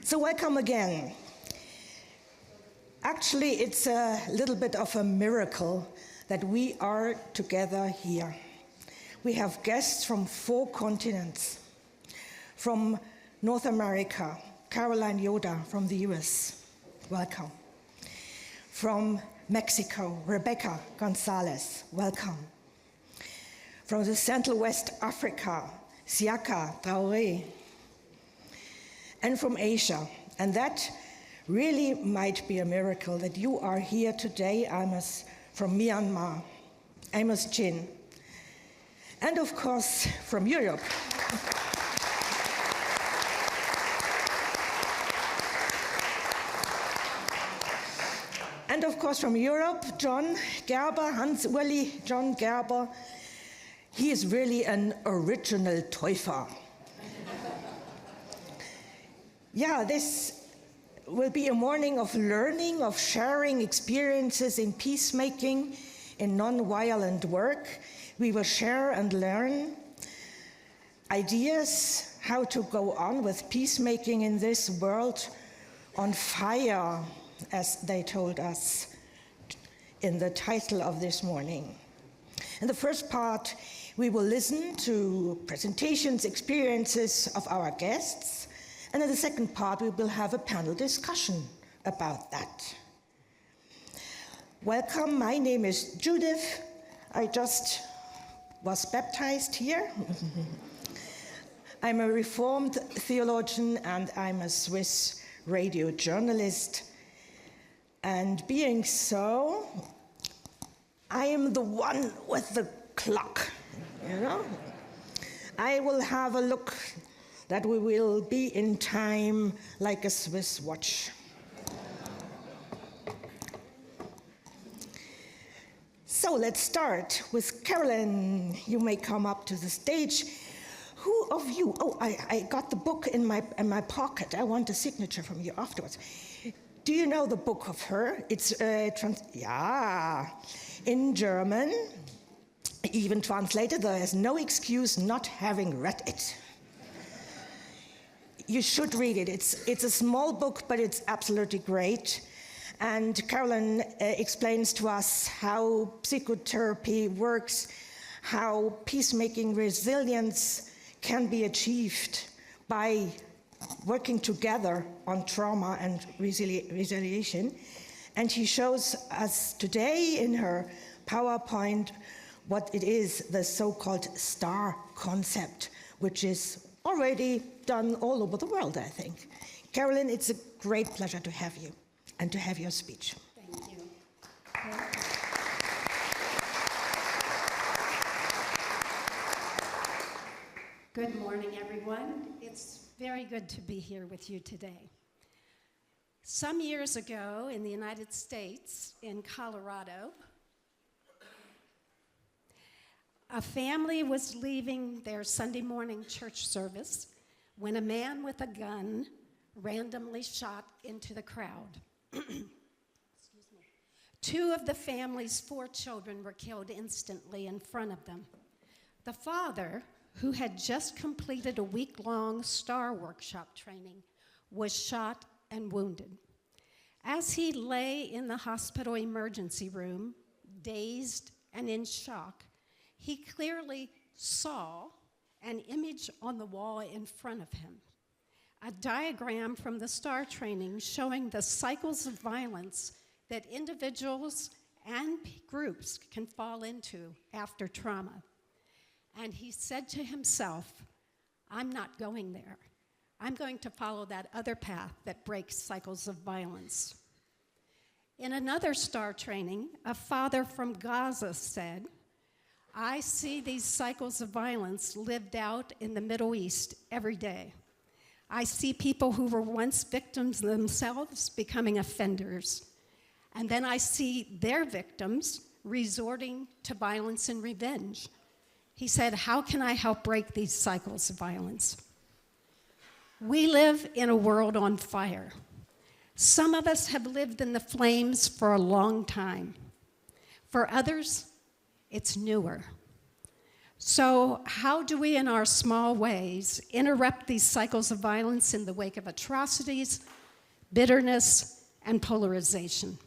So welcome again. Actually, it's a little bit of a miracle that we are together here. We have guests from 4 continents. From North America, Carolyn Yoder from the US, welcome. From Mexico, Rebeca Gonzáles, welcome. From the Central West Africa, Siaka Traoré. And from Asia, and that really might be a miracle that you are here today, Amos, from Myanmar, Amos Chin. And of course, from Europe. And of course, from Europe, John Gerber, Hansuli John Gerber. He is really an original Täufer. Yeah, this will be a morning of learning, of sharing experiences in peacemaking, in nonviolent work. We will share and learn ideas how to go on with peacemaking in this world on fire, as they told us in the title of this morning. In the first part, we will listen to presentations, experiences of our guests, and in the second part, we will have a panel discussion about that. Welcome, my name is Judith. I just was baptized here. I'm a Reformed theologian and I'm a Swiss radio journalist. And being so, I am the one with the clock, you know? I will have a look that we will be in time like a Swiss watch. So let's start with Carolyn. You may come up to the stage. Who of you, I got the book in my pocket. I want a signature from you afterwards. Do you know the book of her? It's in German, even translated. There is no excuse not having read it. You should read it. It's a small book, but it's absolutely great. And Carolyn explains to us how psychotherapy works, how peacemaking resilience can be achieved by working together on trauma and resiliation. And she shows us today in her PowerPoint what it is, the so-called STAR concept, which is already done all over the world, I think. Carolyn, it's a great pleasure to have you and to have your speech. Thank you. Good morning, everyone. It's very good to be here with you today. Some years ago in the United States, in Colorado, a family was leaving their Sunday morning church service when a man with a gun randomly shot into the crowd. Excuse me. 2 of the family's 4 children were killed instantly in front of them. The father, who had just completed a week-long STAR workshop training, was shot and wounded. As he lay in the hospital emergency room, dazed and in shock, he clearly saw an image on the wall in front of him, a diagram from the STAR training showing the cycles of violence that individuals and groups can fall into after trauma. And he said to himself, I'm not going there. I'm going to follow that other path that breaks cycles of violence. In another STAR training, a father from Gaza said, I see these cycles of violence lived out in the Middle East every day. I see people who were once victims themselves becoming offenders. And then I see their victims resorting to violence and revenge. He said, how can I help break these cycles of violence? We live in a world on fire. Some of us have lived in the flames for a long time. For others, it's newer. So how do we, in our small ways, interrupt these cycles of violence in the wake of atrocities, bitterness, and polarization?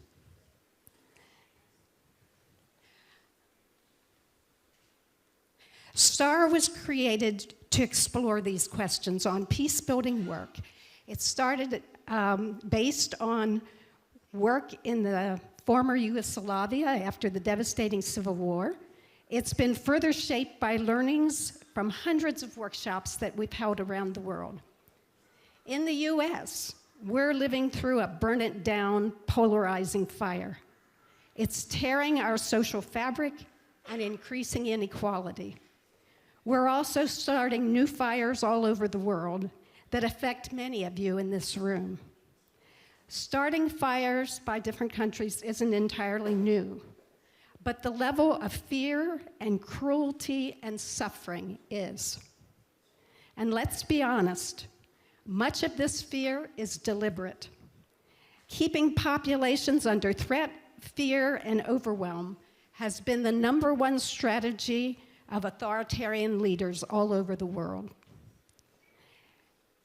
STAR was created to explore these questions on peace-building work. It started based on work in the former Yugoslavia after the devastating civil war. It's been further shaped by learnings from hundreds of workshops that we've held around the world. In the US, we're living through a burn-it-down, polarizing fire. It's tearing our social fabric and increasing inequality. We're also starting new fires all over the world that affect many of you in this room. Starting fires by different countries isn't entirely new, but the level of fear and cruelty and suffering is. And let's be honest, much of this fear is deliberate. Keeping populations under threat, fear, and overwhelm has been the #1 strategy of authoritarian leaders all over the world.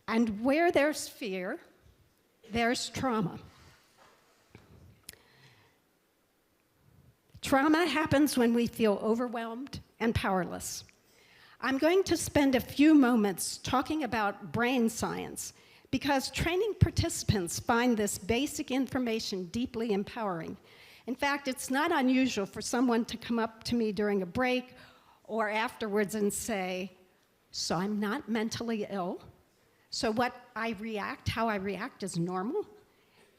And where there's fear, there's trauma. Trauma happens when we feel overwhelmed and powerless. I'm going to spend a few moments talking about brain science because training participants find this basic information deeply empowering. In fact, it's not unusual for someone to come up to me during a break or afterwards and say, "So I'm not mentally ill? So how I react is normal?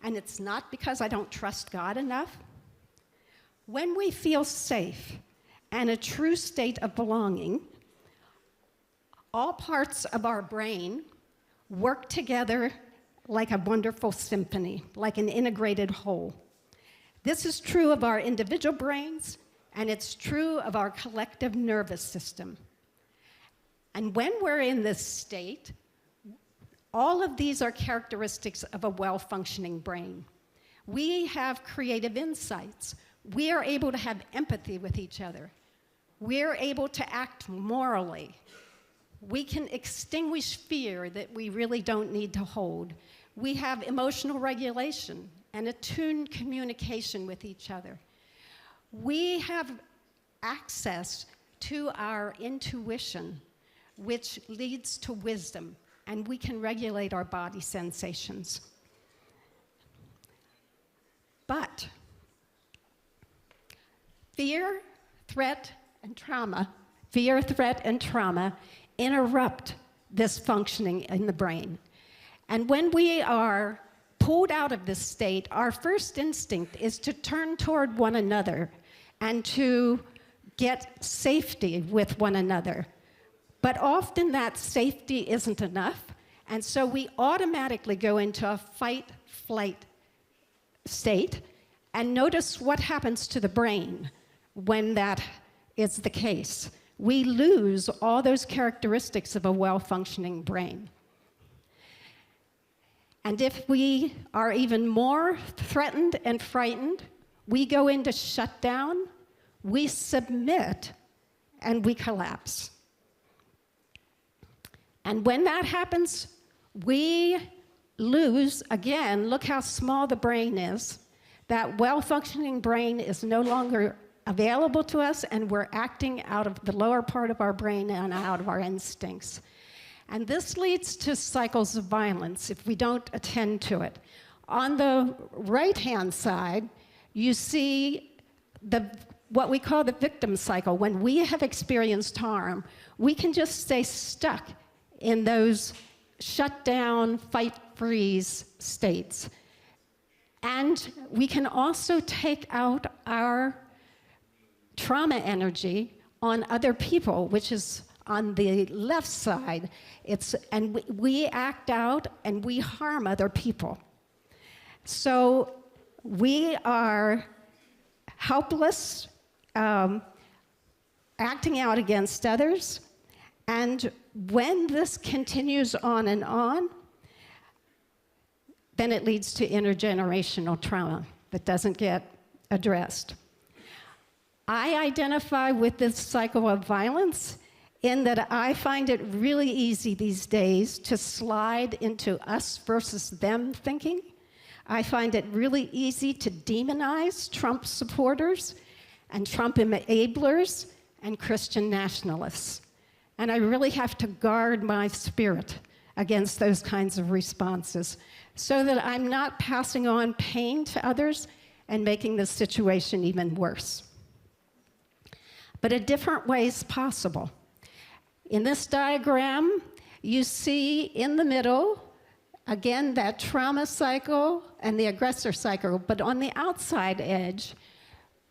And it's not because I don't trust God enough?" When we feel safe and a true state of belonging, all parts of our brain work together like a wonderful symphony, like an integrated whole. This is true of our individual brains, and it's true of our collective nervous system. And when we're in this state, all of these are characteristics of a well-functioning brain. We have creative insights. We are able to have empathy with each other. We're able to act morally. We can extinguish fear that we really don't need to hold. We have emotional regulation and attuned communication with each other. We have access to our intuition, which leads to wisdom, and we can regulate our body sensations. But fear, threat, and trauma interrupt this functioning in the brain. And when we are pulled out of this state, our first instinct is to turn toward one another and to get safety with one another. But often that safety isn't enough, and so we automatically go into a fight-flight state. And notice what happens to the brain when that is the case. We lose all those characteristics of a well-functioning brain. And if we are even more threatened and frightened, we go into shutdown, we submit, and we collapse. And when that happens, we lose, again, look how small the brain is. That well-functioning brain is no longer available to us, and we're acting out of the lower part of our brain and out of our instincts. And this leads to cycles of violence if we don't attend to it. On the right-hand side, you see what we call the victim cycle. When we have experienced harm, we can just stay stuck in those shut-down, fight-freeze states. And we can also take out our trauma energy on other people, which is on the left side. And we act out and we harm other people. So we are helpless, acting out against others. And when this continues on, then it leads to intergenerational trauma that doesn't get addressed. I identify with this cycle of violence in that I find it really easy these days to slide into us versus them thinking. I find it really easy to demonize Trump supporters and Trump enablers and Christian nationalists. And I really have to guard my spirit against those kinds of responses so that I'm not passing on pain to others and making the situation even worse. But a different way is possible. In this diagram, you see in the middle, again, that trauma cycle and the aggressor cycle, but on the outside edge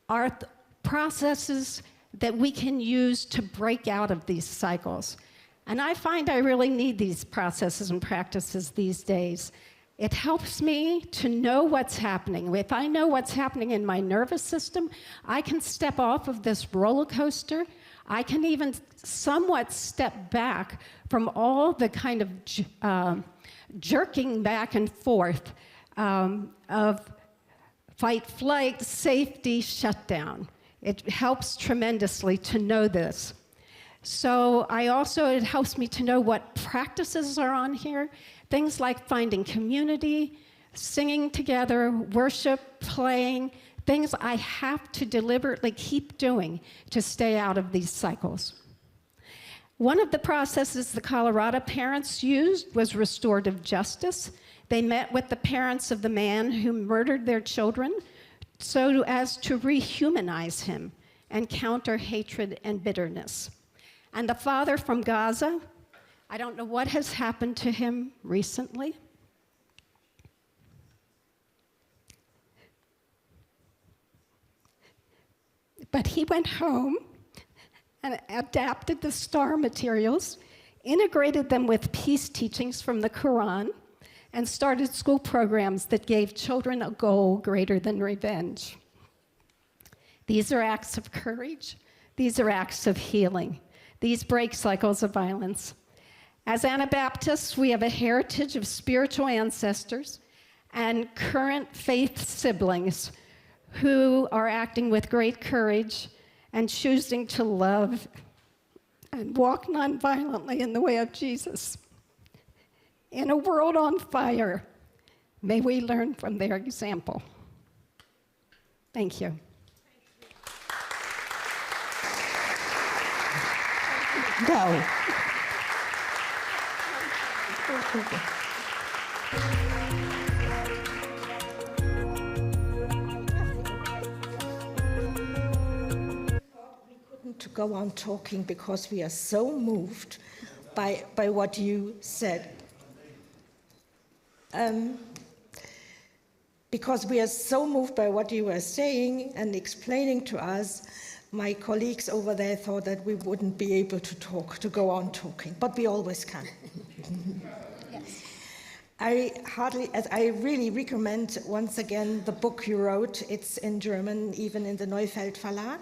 are processes that we can use to break out of these cycles. And I find I really need these processes and practices these days. It helps me to know what's happening. If I know what's happening in my nervous system, I can step off of this roller coaster. I can even somewhat step back from all the kind of jerking back and forth of fight, flight, safety, shutdown. It helps tremendously to know this. So it helps me to know what practices are on here. Things like finding community, singing together, worship, playing, things I have to deliberately keep doing to stay out of these cycles. One of the processes the Colorado parents used was restorative justice. They met with the parents of the man who murdered their children so as to rehumanize him and counter hatred and bitterness. And the father from Gaza, I don't know what has happened to him recently. But he went home and adapted the STAR materials, integrated them with peace teachings from the Quran, and started school programs that gave children a goal greater than revenge. These are acts of courage. These are acts of healing. These break cycles of violence. As Anabaptists, we have a heritage of spiritual ancestors and current faith siblings who are acting with great courage and choosing to love and walk nonviolently in the way of Jesus. In a world on fire, may we learn from their example. Thank you. Go. To go on talking because we are so moved by what you said. Because we are so moved by what you were saying and explaining to us, my colleagues over there thought that we wouldn't be able to go on talking, but we always can. Yes. I really recommend once again the book you wrote. It's in German, even in the Neufeld Verlag.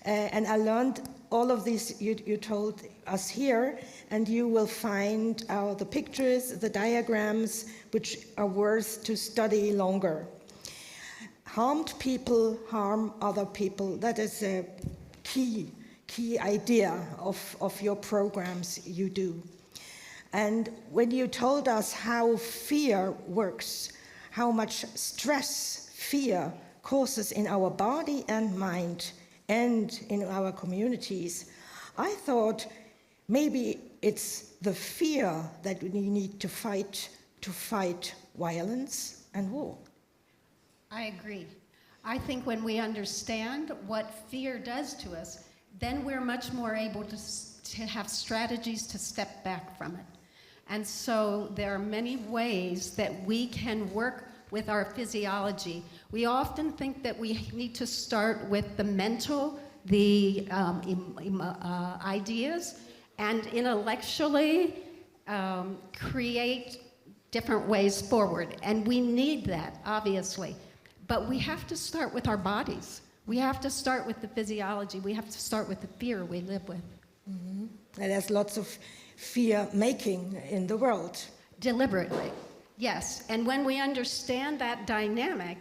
And I learned all of this you told us here, and you will find the pictures, the diagrams, which are worth to study longer. Harmed people harm other people. That is a key idea of your programs you do. And when you told us how fear works, how much stress fear causes in our body and mind, and in our communities, I thought maybe it's the fear that we need to fight violence and war. I agree. I think when we understand what fear does to us, then we're much more able to have strategies to step back from it. And so there are many ways that we can work with our physiology. We often think that we need to start with the mental, the ideas, and intellectually create different ways forward. And we need that, obviously. But we have to start with our bodies. We have to start with the physiology. We have to start with the fear we live with. Mm-hmm. And there's lots of fear-making in the world. Deliberately. Yes, and when we understand that dynamic,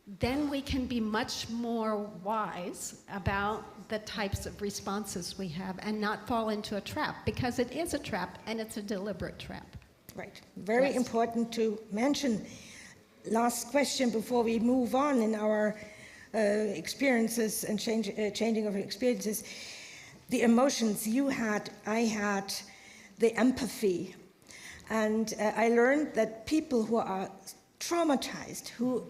then we can be much more wise about the types of responses we have and not fall into a trap, because it is a trap and it's a deliberate trap. Right. Very Yes. important to mention. Last question before we move on in our experiences and changing of experiences. The emotions you had, I had, the empathy. And I learned that people who are traumatized, who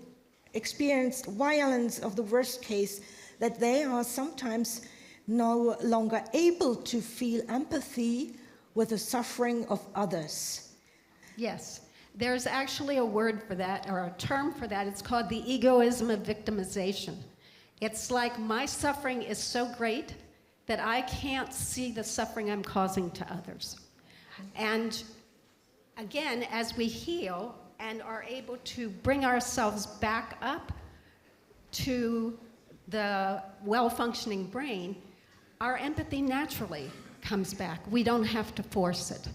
experienced violence of the worst case, that they are sometimes no longer able to feel empathy with the suffering of others. Yes, there's actually a word for that, or a term for that. It's called the egoism of victimization. It's like my suffering is so great that I can't see the suffering I'm causing to others. And again, as we heal and are able to bring ourselves back up to the well-functioning brain, our empathy naturally comes back. We don't have to force it.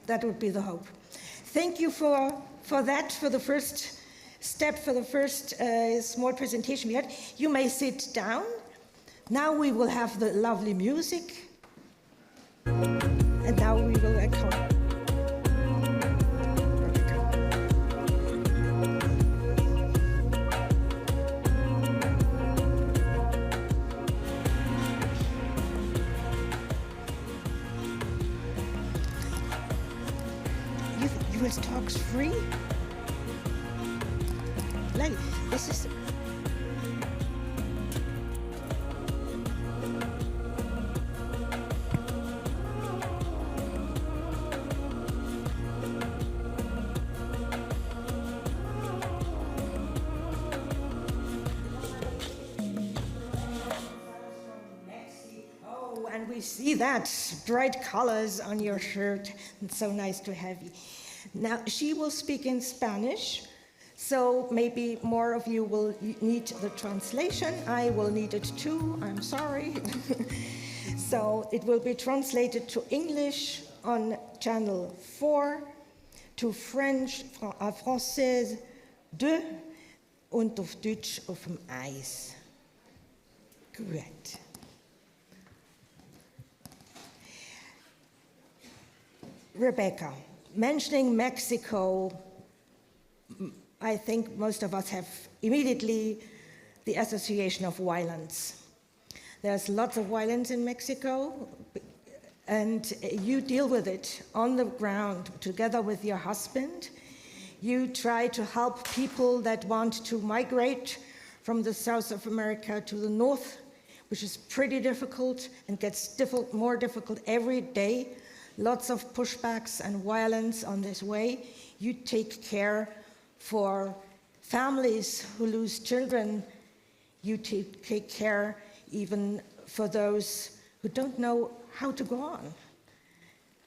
That would be the hope. Thank you for that, for the first step, for the first small presentation we had. You may sit down. Now we will have the lovely music. And now we will echo. US talks free? Like, this is... Oh, and we see that bright colors on your shirt. It's so nice to have you. Now, she will speak in Spanish, so maybe more of you will need the translation. I will need it too, I'm sorry. So it will be translated to English on channel 4, to French, Français 2 und auf Deutsch auf dem 1. Good. Rebecca. Mentioning Mexico, I think most of us have immediately the association of violence. There's lots of violence in Mexico, and you deal with it on the ground together with your husband. You try to help people that want to migrate from the South of America to the North, which is pretty difficult and gets more difficult every day. Lots of pushbacks and violence on this way. You take care for families who lose children. You take care even for those who don't know how to go on.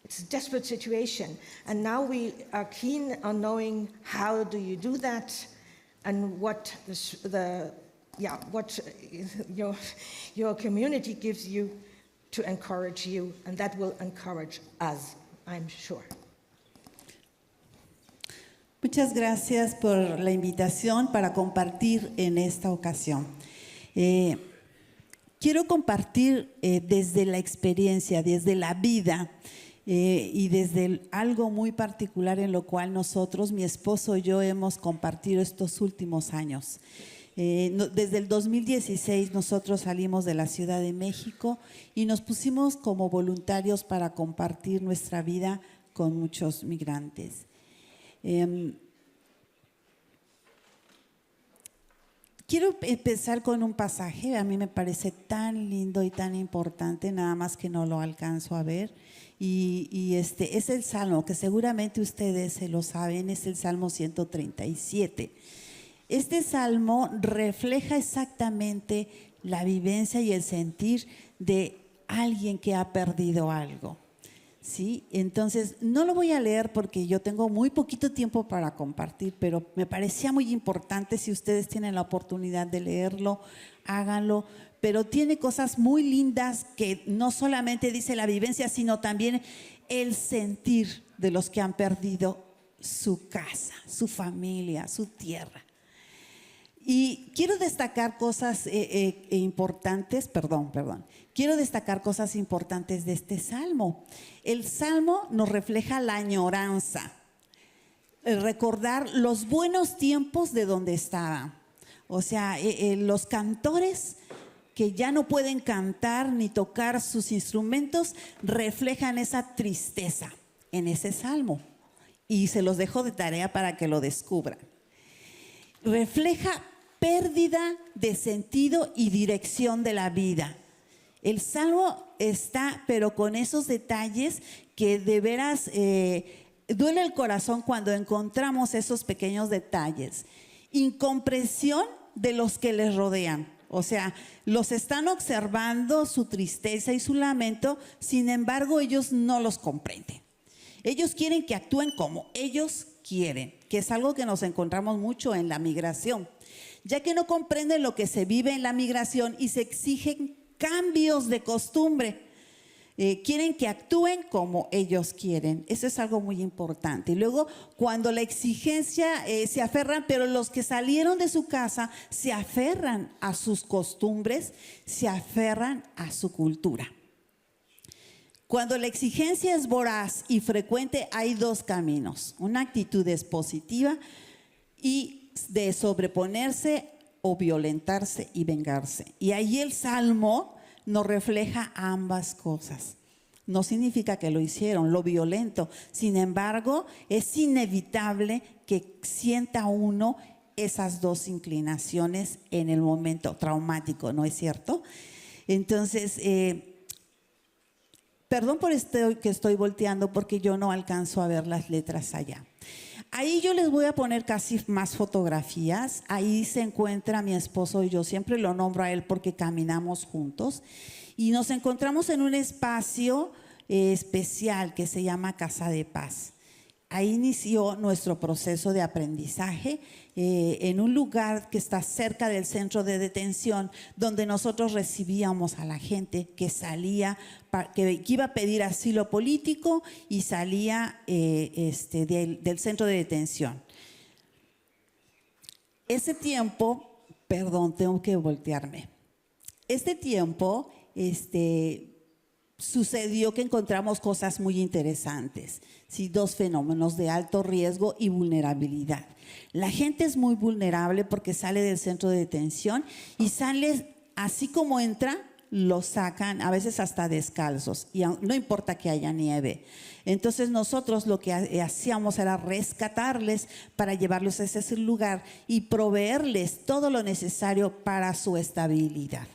It's a desperate situation. And now we are keen on knowing how do you do that and what your community gives you to encourage you, and that will encourage us, I'm sure. Muchas gracias por la invitación para compartir en esta ocasión. Quiero compartir desde la experiencia, desde la vida y desde algo muy particular en lo cual nosotros, mi esposo y yo, hemos compartido estos últimos años. Desde el 2016 nosotros salimos de la Ciudad de México y nos pusimos como voluntarios para compartir nuestra vida con muchos migrantes. Quiero empezar con un pasaje, a mí me parece tan lindo y tan importante, nada más que no lo alcanzo a ver. Y es el Salmo, que seguramente ustedes se lo saben, es el Salmo 137. Este salmo refleja exactamente la vivencia y el sentir de alguien que ha perdido algo, ¿sí? Entonces, no lo voy a leer porque yo tengo muy poquito tiempo para compartir, pero me parecía muy importante. Si ustedes tienen la oportunidad de leerlo, háganlo. Pero tiene cosas muy lindas que no solamente dice la vivencia, sino también el sentir de los que han perdido su casa, su familia, su tierra. Y quiero destacar cosas importantes, quiero destacar cosas importantes de este salmo. El salmo nos refleja la añoranza, el recordar los buenos tiempos de donde estaba. O sea, los cantores que ya no pueden cantar ni tocar sus instrumentos reflejan esa tristeza en ese salmo. Y se los dejo de tarea para que lo descubran. Refleja pérdida de sentido y dirección de la vida. El salmo está, pero con esos detalles que de veras duele el corazón cuando encontramos esos pequeños detalles. Incomprensión de los que les rodean. O sea, los están observando su tristeza y su lamento, sin embargo, ellos no los comprenden. Ellos quieren que actúen como ellos quieren, que es algo que nos encontramos mucho en la migración, ya que no comprenden lo que se vive en la migración y se exigen cambios de costumbre. Quieren que actúen como ellos quieren. Eso es algo muy importante. Y luego, cuando la exigencia se aferran, pero los que salieron de su casa se aferran a sus costumbres, se aferran a su cultura. Cuando la exigencia es voraz y frecuente, hay dos caminos. Una actitud es positiva y de sobreponerse o violentarse y vengarse. Y ahí el Salmo nos refleja ambas cosas. No significa que lo hicieron, lo violento. Sin embargo, es inevitable que sienta uno esas dos inclinaciones en el momento traumático, ¿no es cierto? Entonces, perdón por esto que estoy volteando porque yo no alcanzo a ver las letras allá. Ahí yo les voy a poner casi más fotografías. Ahí se encuentra mi esposo y yo siempre lo nombro a él porque caminamos juntos. Y nos encontramos en un espacio especial que se llama Casa de Paz. Ahí inició nuestro proceso de aprendizaje en un lugar que está cerca del centro de detención, donde nosotros recibíamos a la gente que salía, que iba a pedir asilo político y salía del centro de detención. Ese tiempo, perdón, tengo que voltearme. Este tiempo, sucedió que encontramos cosas muy interesantes, ¿sí? Dos fenómenos de alto riesgo y vulnerabilidad. La gente es muy vulnerable porque sale del centro de detención y sale así como entra, lo sacan a veces hasta descalzos y no importa que haya nieve. Entonces nosotros lo que hacíamos era rescatarles para llevarlos a ese lugar y proveerles todo lo necesario para su estabilidad.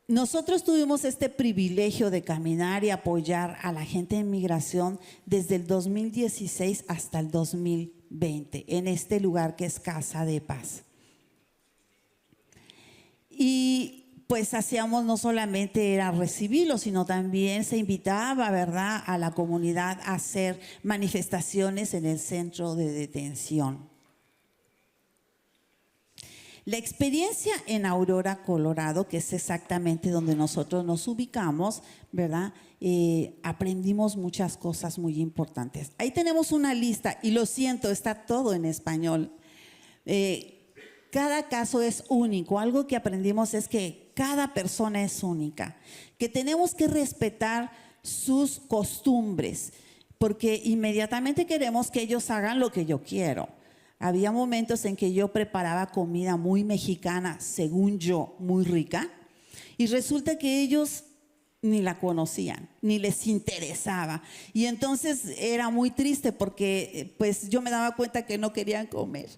Nosotros tuvimos este privilegio de caminar y apoyar a la gente en migración desde el 2016 hasta el 2020 en este lugar que es Casa de Paz. Y pues hacíamos, no solamente era recibirlos, sino también se invitaba, ¿verdad?, a la comunidad a hacer manifestaciones en el centro de detención. La experiencia en Aurora, Colorado, que es exactamente donde nosotros nos ubicamos, ¿verdad? Aprendimos muchas cosas muy importantes. Ahí tenemos una lista y lo siento, está todo en español. Cada caso es único. Algo que aprendimos es que cada persona es única, que tenemos que respetar sus costumbres, porque inmediatamente queremos que ellos hagan lo que yo quiero. Había momentos en que yo preparaba comida muy mexicana, según yo, muy rica, y resulta que ellos ni la conocían, ni les interesaba. Y entonces era muy triste porque pues yo me daba cuenta que no querían comer.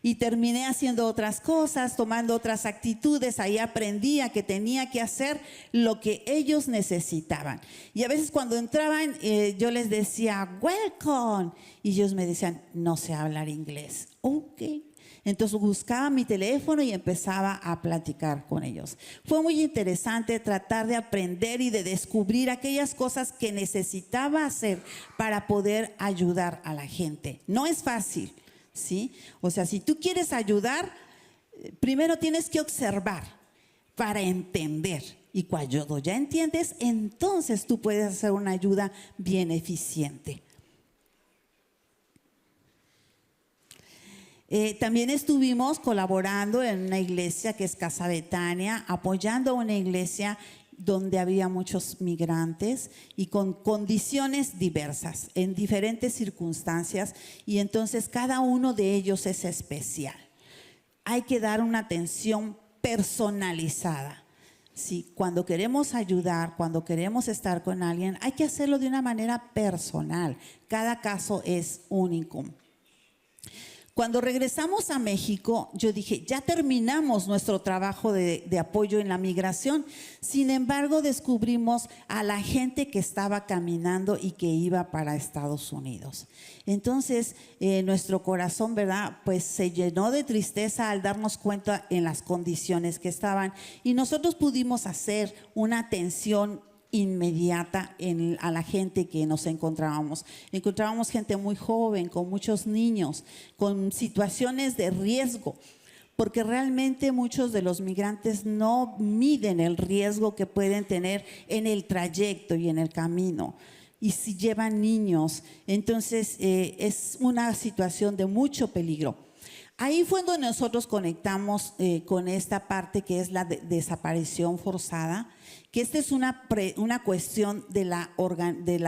Y terminé haciendo otras cosas, tomando otras actitudes. Ahí aprendía que tenía que hacer lo que ellos necesitaban. Y a veces cuando entraban, yo les decía, welcome. Y ellos me decían, no sé hablar inglés. Ok. Entonces buscaba mi teléfono y empezaba a platicar con ellos. Fue muy interesante tratar de aprender y de descubrir aquellas cosas que necesitaba hacer para poder ayudar a la gente. No es fácil. ¿Sí? O sea, si tú quieres ayudar, primero tienes que observar para entender. Y cuando ya entiendes, entonces tú puedes hacer una ayuda bien eficiente. También estuvimos colaborando en una iglesia que es Casa Betania, apoyando a una iglesia donde había muchos migrantes y con condiciones diversas, en diferentes circunstancias, y entonces cada uno de ellos es especial. Hay que dar una atención personalizada. Sí, cuando queremos ayudar, cuando queremos estar con alguien, hay que hacerlo de una manera personal. Cada caso es único. Cuando regresamos a México, yo dije, ya terminamos nuestro trabajo de apoyo en la migración. Sin embargo, descubrimos a la gente que estaba caminando y que iba para Estados Unidos. Entonces, nuestro corazón, ¿verdad?, pues se llenó de tristeza al darnos cuenta en las condiciones que estaban. Y nosotros pudimos hacer una atención inmediata a la gente que nos encontrábamos. Encontrábamos gente muy joven, con muchos niños, con situaciones de riesgo, porque realmente muchos de los migrantes no miden el riesgo que pueden tener en el trayecto y en el camino. Y si llevan niños, entonces es una situación de mucho peligro. Ahí fue donde nosotros conectamos con esta parte que es la desaparición forzada, que esta es una cuestión de la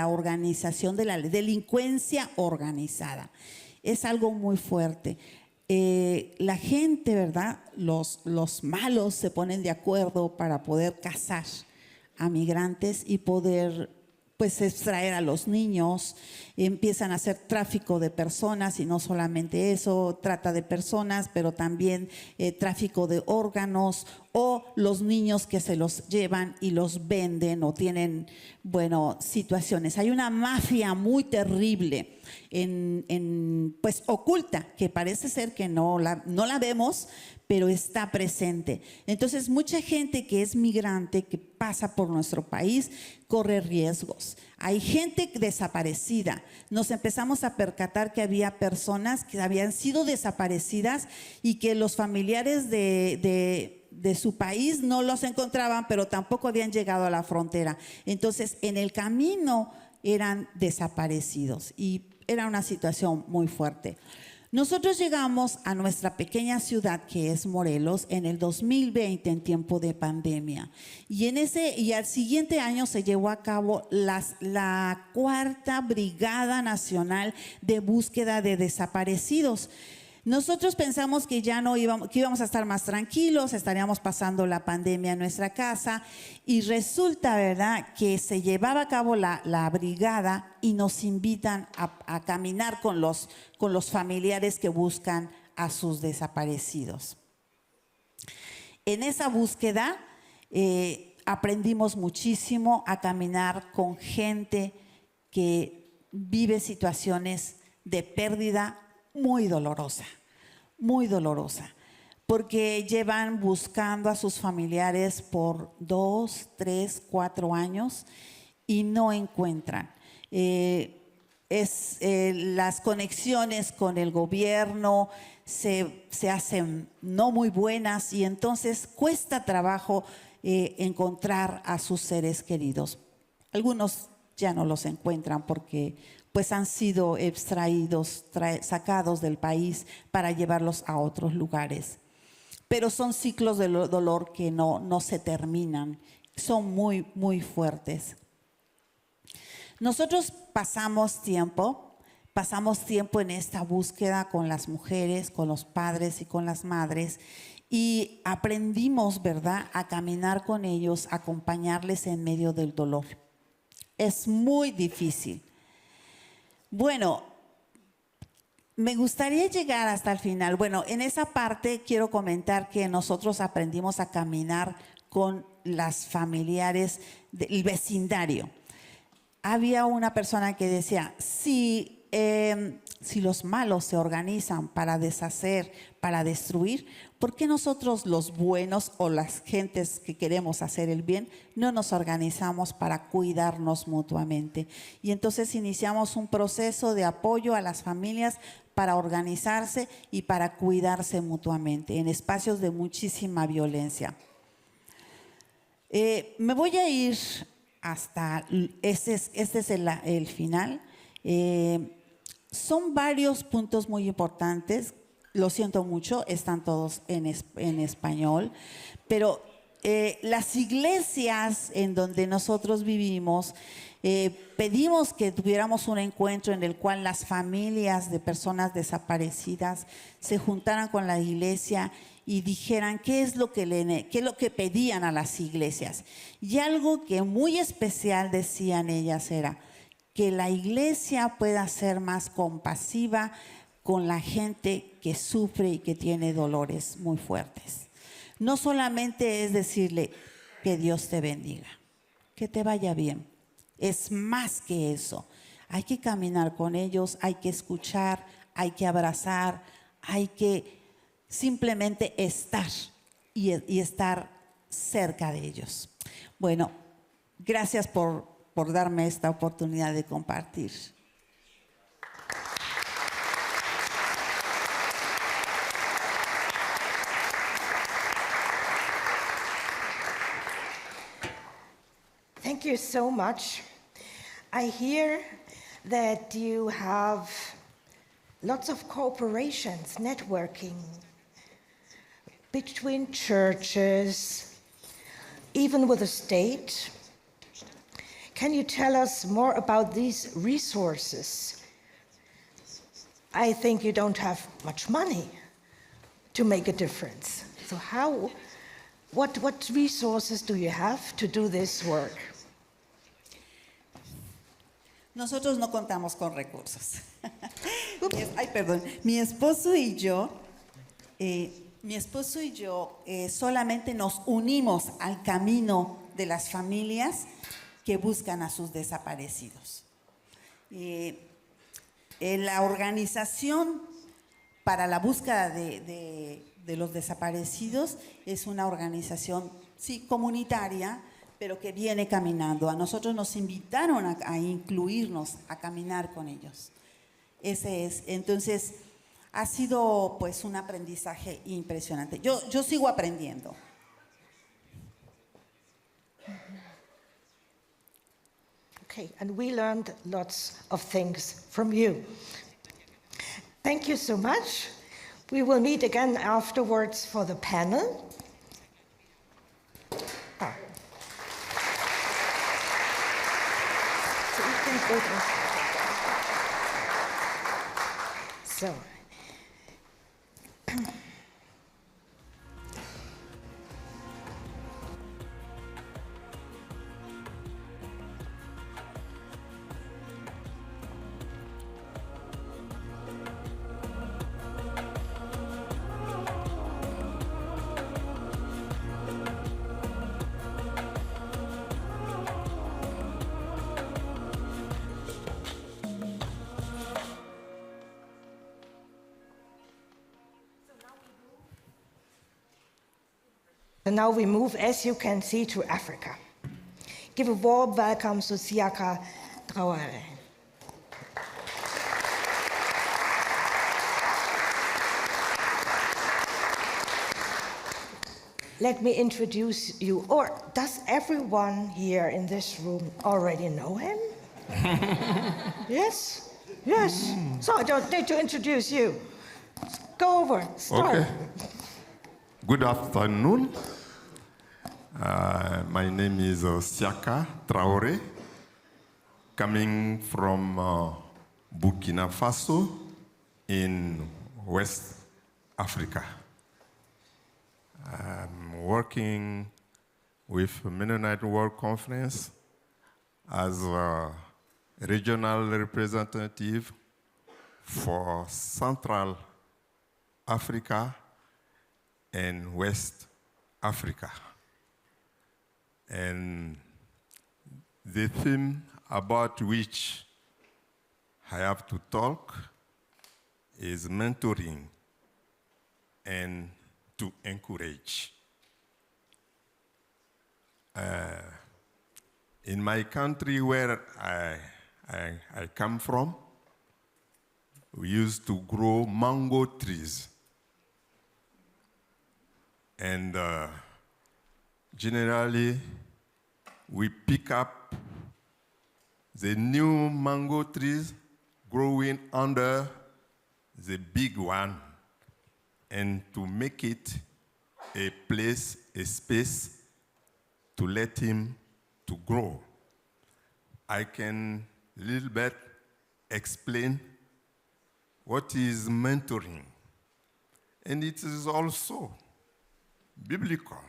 organización de la delincuencia organizada. Es algo muy fuerte. La gente, ¿verdad?, los malos se ponen de acuerdo para poder cazar a migrantes y poder pues extraer a los niños, empiezan a hacer tráfico de personas y no solamente eso, trata de personas, pero también tráfico de órganos, o los niños que se los llevan y los venden o tienen, bueno, situaciones. Hay una mafia muy terrible, pues oculta, que parece ser que no la vemos, pero está presente. Entonces, mucha gente que es migrante, que pasa por nuestro país, corre riesgos. Hay gente desaparecida. Nos empezamos a percatar que había personas que habían sido desaparecidas y que los familiares de su país no los encontraban, pero tampoco habían llegado a la frontera. Entonces, en el camino eran desaparecidos y era una situación muy fuerte. Nosotros llegamos a nuestra pequeña ciudad que es Morelos en el 2020 en tiempo de pandemia, y al siguiente año se llevó a cabo la 4ª Brigada Nacional de Búsqueda de Desaparecidos. Nosotros pensamos que que íbamos a estar más tranquilos, estaríamos pasando la pandemia en nuestra casa, y resulta, ¿verdad?, que se llevaba a cabo la brigada y nos invitan a caminar con los familiares que buscan a sus desaparecidos. En esa búsqueda aprendimos muchísimo a caminar con gente que vive situaciones de pérdida muy dolorosa, porque llevan buscando a sus familiares por 2, 3, 4 años y no encuentran. Las conexiones con el gobierno se hacen no muy buenas, y entonces cuesta trabajo encontrar a sus seres queridos. Algunos ya no los encuentran porque pues han sido extraídos, sacados del país para llevarlos a otros lugares. Pero son ciclos de dolor que no se terminan, son muy, muy fuertes. Nosotros pasamos tiempo en esta búsqueda con las mujeres, con los padres y con las madres, y aprendimos, ¿verdad?, a caminar con ellos, a acompañarles en medio del dolor. Es muy difícil. Bueno, me gustaría llegar hasta el final. Bueno, en esa parte quiero comentar que nosotros aprendimos a caminar con las familiares del vecindario. Había una persona que decía, si los malos se organizan para deshacer, para destruir, ¿por qué nosotros los buenos o las gentes que queremos hacer el bien no nos organizamos para cuidarnos mutuamente? Y entonces iniciamos un proceso de apoyo a las familias para organizarse y para cuidarse mutuamente en espacios de muchísima violencia. Me voy a ir hasta, este es el final. Son varios puntos muy importantes lo siento mucho, están todos en español, pero las iglesias en donde nosotros vivimos, pedimos que tuviéramos un encuentro en el cual las familias de personas desaparecidas se juntaran con la iglesia y dijeran qué es lo que pedían a las iglesias. Y algo que muy especial decían ellas era que la iglesia pueda ser más compasiva con la gente que sufre y que tiene dolores muy fuertes. No solamente es decirle que Dios te bendiga, que te vaya bien. Es más que eso. Hay que caminar con ellos, hay que escuchar, hay que abrazar, hay que simplemente estar y estar cerca de ellos. Bueno, gracias por darme esta oportunidad de compartir. Thank you so much. I hear that you have lots of cooperations, networking between churches, even with the state. Can you tell us more about these resources? I think you don't have much money to make a difference. So what resources do you have to do this work? Nosotros no contamos con recursos. Mi esposo y yo solamente nos unimos al camino de las familias que buscan a sus desaparecidos. La organización para la búsqueda de los desaparecidos es una organización, sí, comunitaria, pero que viene caminando. A nosotros nos invitaron a incluirnos, a caminar con ellos. Ese es. Entonces, ha sido pues un aprendizaje impresionante. Yo sigo aprendiendo. Okay, and we learned lots of things from you. Thank you so much. We will meet again afterwards for the panel. So you can go to... So. And now we move, as you can see, to Africa. Give a warm welcome to Siaka Traoré. Let me introduce you, or does everyone here in this room already know him? Yes? Yes. So I don't need to introduce you. Go over, start. Okay. Good afternoon. My name is Siaka Traoré, coming from Burkina Faso in West Africa. I'm working with Mennonite World Conference as a regional representative for Central Africa and West Africa. And the theme about which I have to talk is mentoring and to encourage. In my country where I come from, we used to grow mango trees. And generally, we pick up the new mango trees growing under the big one and to make it a place, a space to let him to grow. I can a little bit explain what is mentoring. And it is also biblical,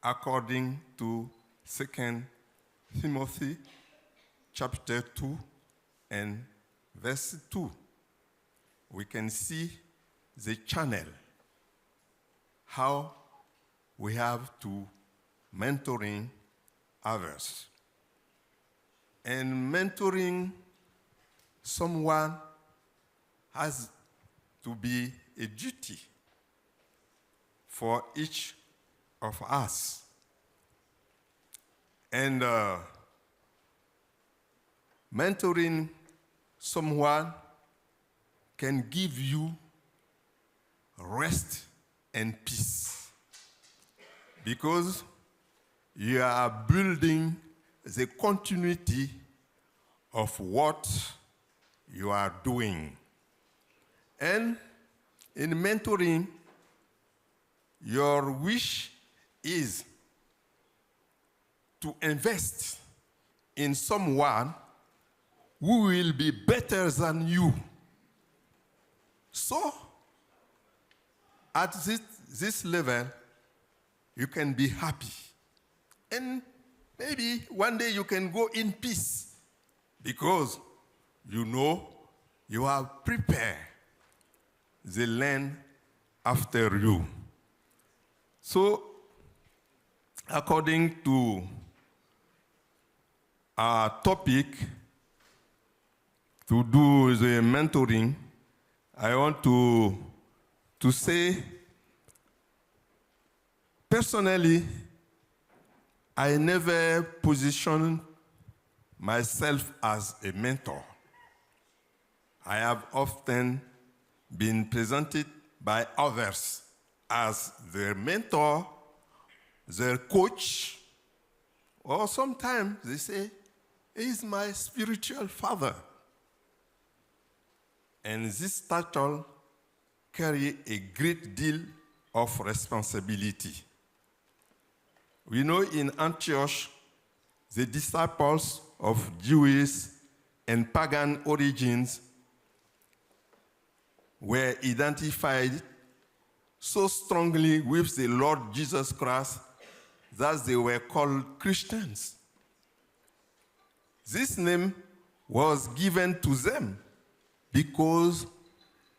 according to 2 Timothy chapter 2 and verse 2. We can see the channel, how we have to mentoring others. And mentoring someone has to be a duty for each of us. And mentoring someone can give you rest and peace, because you are building the continuity of what you are doing. And in mentoring, your wish is to invest in someone who will be better than you. So, at this level, you can be happy. And maybe one day you can go in peace, because you know you have prepared the land after you. So, according to our topic, to do the mentoring, I want to say, personally, I never positioned myself as a mentor. I have often been presented by others as their mentor, their coach, or sometimes they say, he's my spiritual father. And this title carries a great deal of responsibility. We know in Antioch, the disciples of Jewish and pagan origins were identified so strongly with the Lord Jesus Christ that they were called Christians. This name was given to them because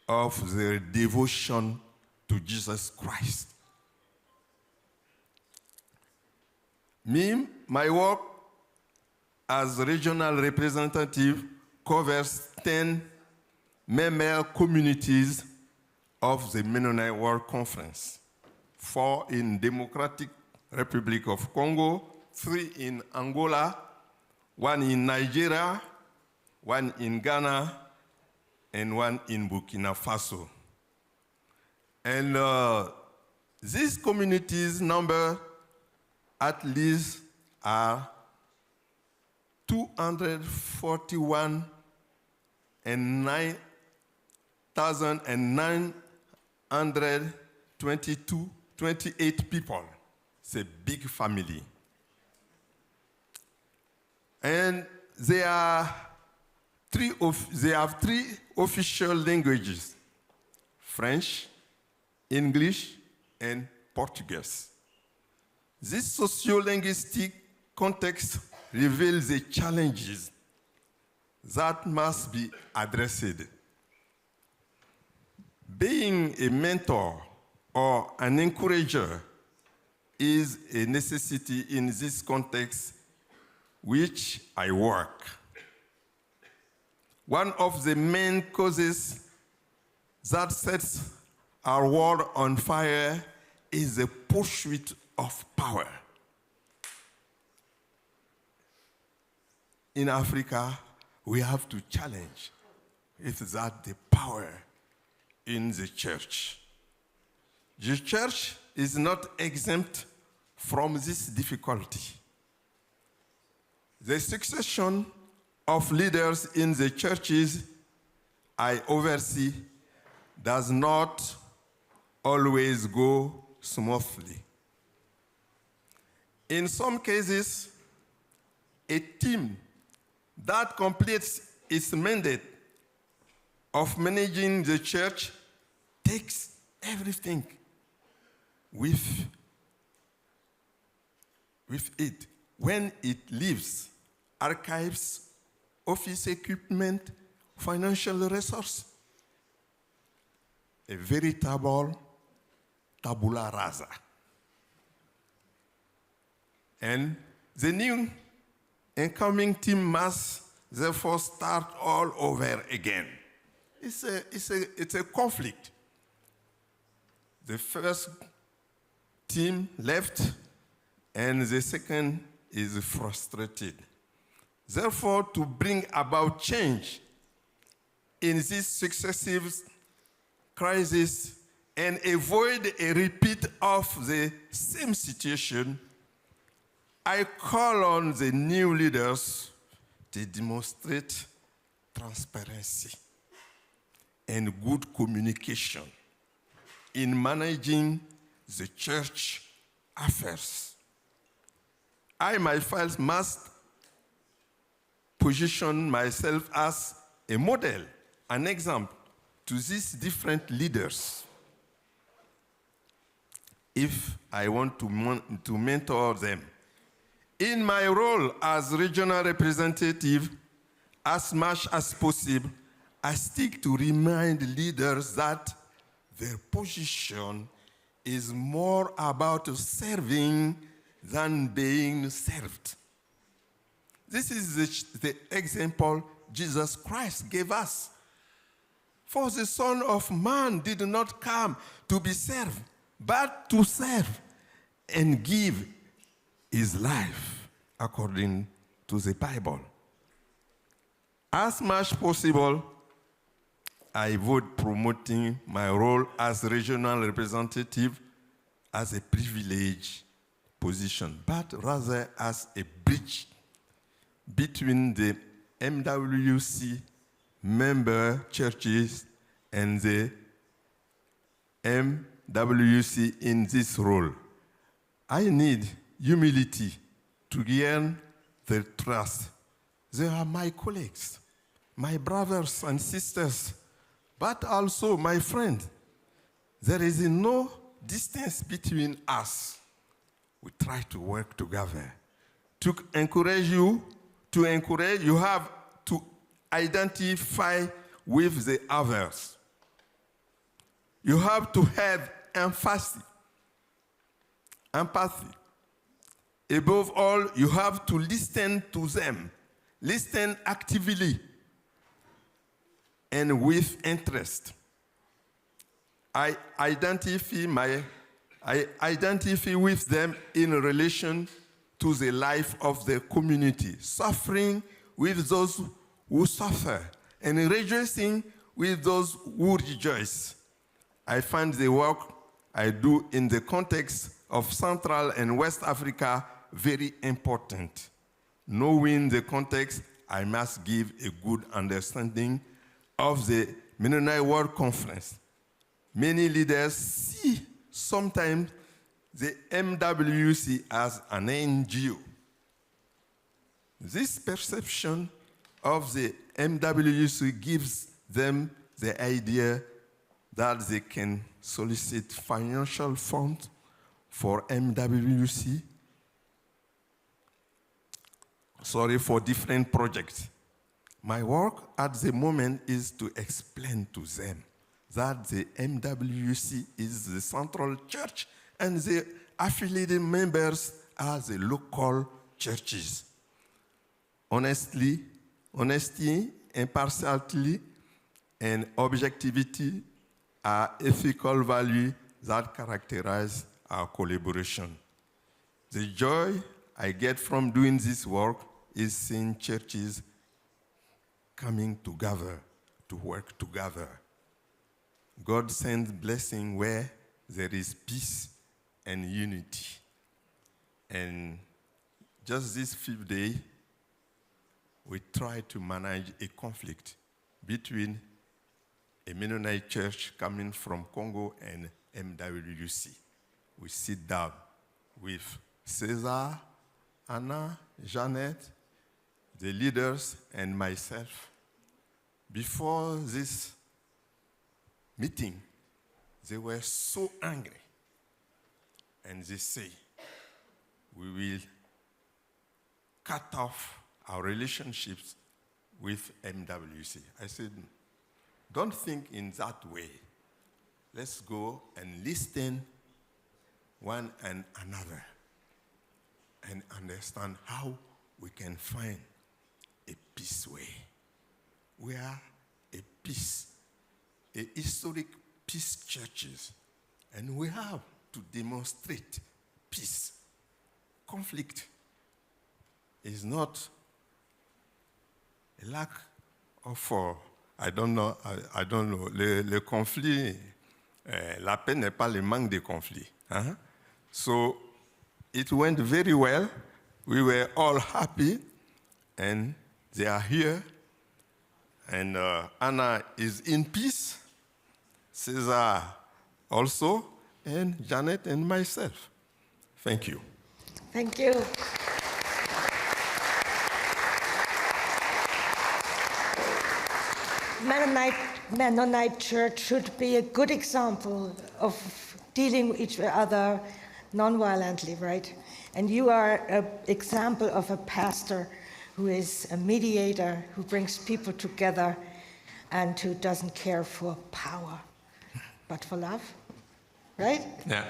of their devotion to Jesus Christ. My work as regional representative covers 10 member communities of the Mennonite World Conference, 4 in Democratic Republic of Congo, 3 in Angola, 1 in Nigeria, 1 in Ghana, and 1 in Burkina Faso. And these communities number at least are 241 and 9,928 people. It's a big family. And they have 3 official languages: French, English, and Portuguese. This socio-linguistic context reveals the challenges that must be addressed. Being a mentor or an encourager is a necessity in this context which I work. One of the main causes that sets our world on fire is the pursuit of power. In Africa, we have to challenge if that the power in the church. The church is not exempt from this difficulty. The succession of leaders in the churches I oversee does not always go smoothly. In some cases, a team that completes its mandate of managing the church takes everything with it. When it leaves, archives, office equipment, financial resource, a veritable tabula rasa. And the new incoming team must therefore start all over again. It's a conflict. The first team left, and the second is frustrated. Therefore, to bring about change in these successive crises and avoid a repeat of the same situation, I call on the new leaders to demonstrate transparency and good communication in managing the church affairs. I myself must position myself as a model, an example to these different leaders if I want to mentor them. In my role as regional representative, as much as possible, I stick to remind leaders that their position is more about serving than being served. This is the example Jesus Christ gave us. For the Son of Man did not come to be served, but to serve and give his life according to the Bible. As much possible, I avoid promoting my role as regional representative as a privileged position, but rather as a bridge between the MWC member churches and the MWC in this role. I need humility to gain their trust. They are my colleagues, my brothers and sisters, but also my friends. There is no distance between us. We try to work together. To encourage, you have to identify with the others. You have to have empathy. Above all, you have to listen to them. Listen actively and with interest. I identify with them in relation to the life of the community, suffering with those who suffer, and rejoicing with those who rejoice. I find the work I do in the context of Central and West Africa very important. Knowing the context, I must give a good understanding of the Mennonite World Conference. Many leaders see sometimes the MWC as an NGO. This perception of the MWC gives them the idea that they can solicit financial funds for MWC, for different projects. My work at the moment is to explain to them that the MWC is the central church and the affiliated members are the local churches. Honesty, impartiality, and objectivity are ethical values that characterize our collaboration. The joy I get from doing this work is seeing churches coming together to work together. God sends blessing where there is peace and unity. And just this 5th day, we try to manage a conflict between a Mennonite church coming from Congo and MWC. We sit down with Cesar, Anna, Janet, the leaders, and myself. Before this meeting, they were so angry. And they say, we will cut off our relationships with MWC. I said, don't think in that way. Let's go and listen one and another and understand how we can find a peace way. We are a historic peace churches, and we have to demonstrate peace. Conflict is not a lack of, I don't know. Le conflit, la paix n'est pas le manque de conflit. Huh? So it went very well. We were all happy, and they are here. And Anna is in peace. Cesar also, and Janet and myself. Thank you. Thank you. Mennonite Church should be a good example of dealing with each other non-violently, right? And you are an example of a pastor who is a mediator, who brings people together and who doesn't care for power, but for love, right? Yeah.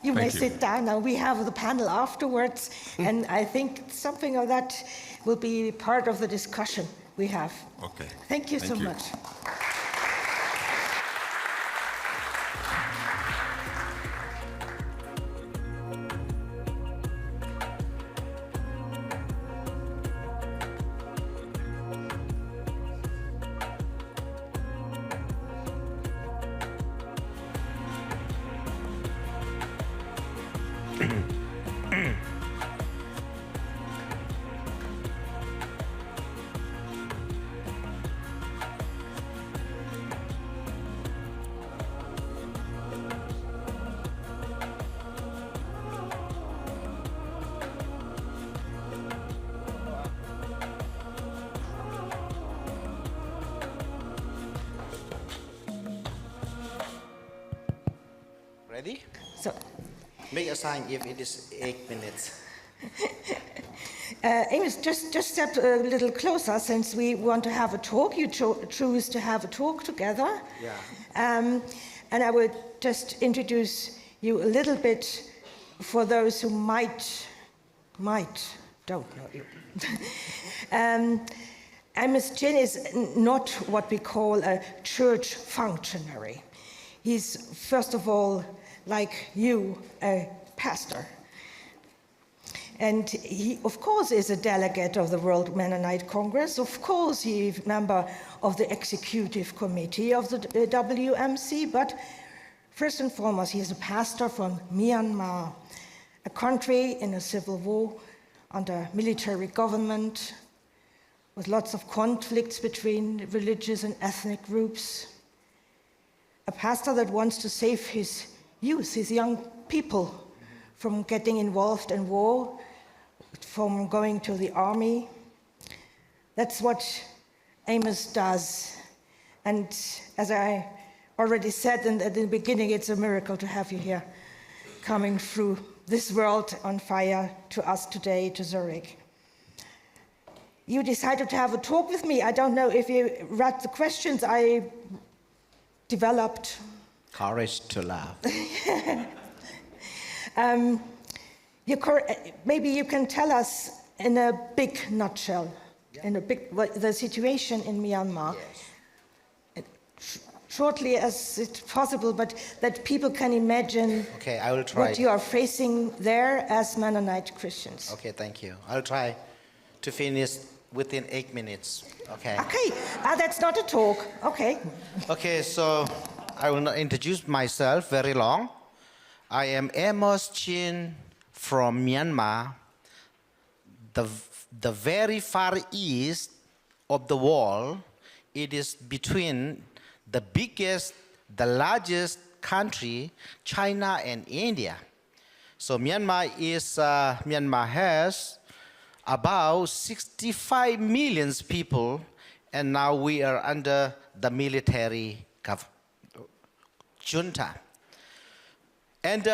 You may sit down now. We have the panel afterwards, and I think something of that will be part of the discussion we have. Okay. Thank you so much. Ready? So, Make a sign if it is 8 minutes. Amos, just step a little closer since we want to have a talk. You choose to have a talk together. Yeah. And I would just introduce you a little bit for those who might don't know you. Amos Chin is not what we call a church functionary. He's, first of all, like you, a pastor. And he, of course, is a delegate of the World Mennonite Congress. Of course, he's a member of the executive committee of the WMC. But first and foremost, he is a pastor from Myanmar, a country in a civil war under military government, with lots of conflicts between religious and ethnic groups. A pastor that wants to save his youth, his young people, from getting involved in war, from going to the army. That's what Amos does. And as I already said at the beginning, it's a miracle to have you here, coming through this world on fire to us today, to Zurich. You decided to have a talk with me. I don't know if you read the questions I developed. Courage to laugh. Maybe you can tell us in a big nutshell, the situation in Myanmar. Yes. Shortly as it's possible, but that people can imagine I will try. What you are facing there as Mennonite Christians. Okay, thank you. I'll try to finish within 8 minutes. Okay. Okay, that's not a talk. Okay. Okay, so I will not introduce myself very long. I am Amos Chin from Myanmar, the very far east of the world. It is between the largest country, China and India. So Myanmar has about 65 million people, and now we are under the military junta. And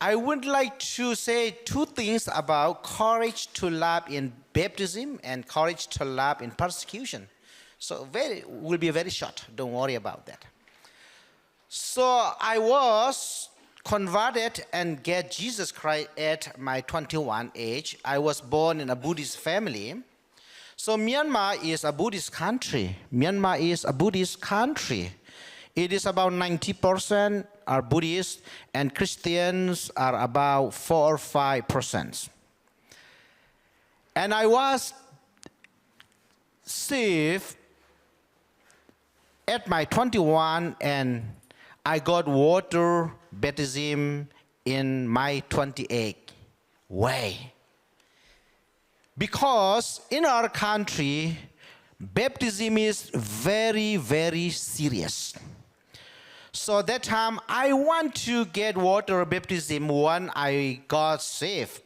I would like to say two things about courage to love in baptism and courage to love in persecution. So will be very short, don't worry about that. So I was converted and get Jesus Christ at my 21 age. I was born in a Buddhist family. So Myanmar is a Buddhist country. Myanmar is a Buddhist country. It is about 90% are Buddhist and Christians are about 4 or 5%. And I was saved at my 21 and I got water baptism in my 28 way. Because in our country, baptism is very, very serious. So that time, I want to get water baptism when I got saved.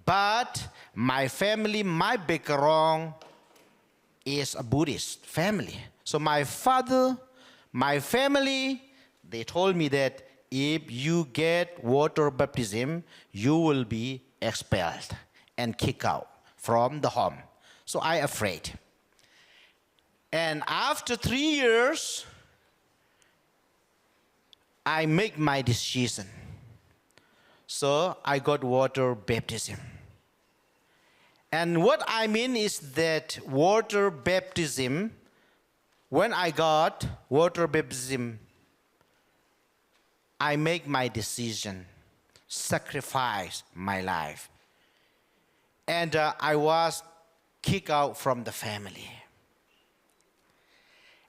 But my family, my background is a Buddhist family. So my father, my family, they told me that if you get water baptism, you will be expelled and kicked out from the home. So I afraid. And after 3 years, I make my decision. So I got water baptism. And what I mean is that water baptism, when I got water baptism, I make my decision, sacrifice my life. And I was kicked out from the family.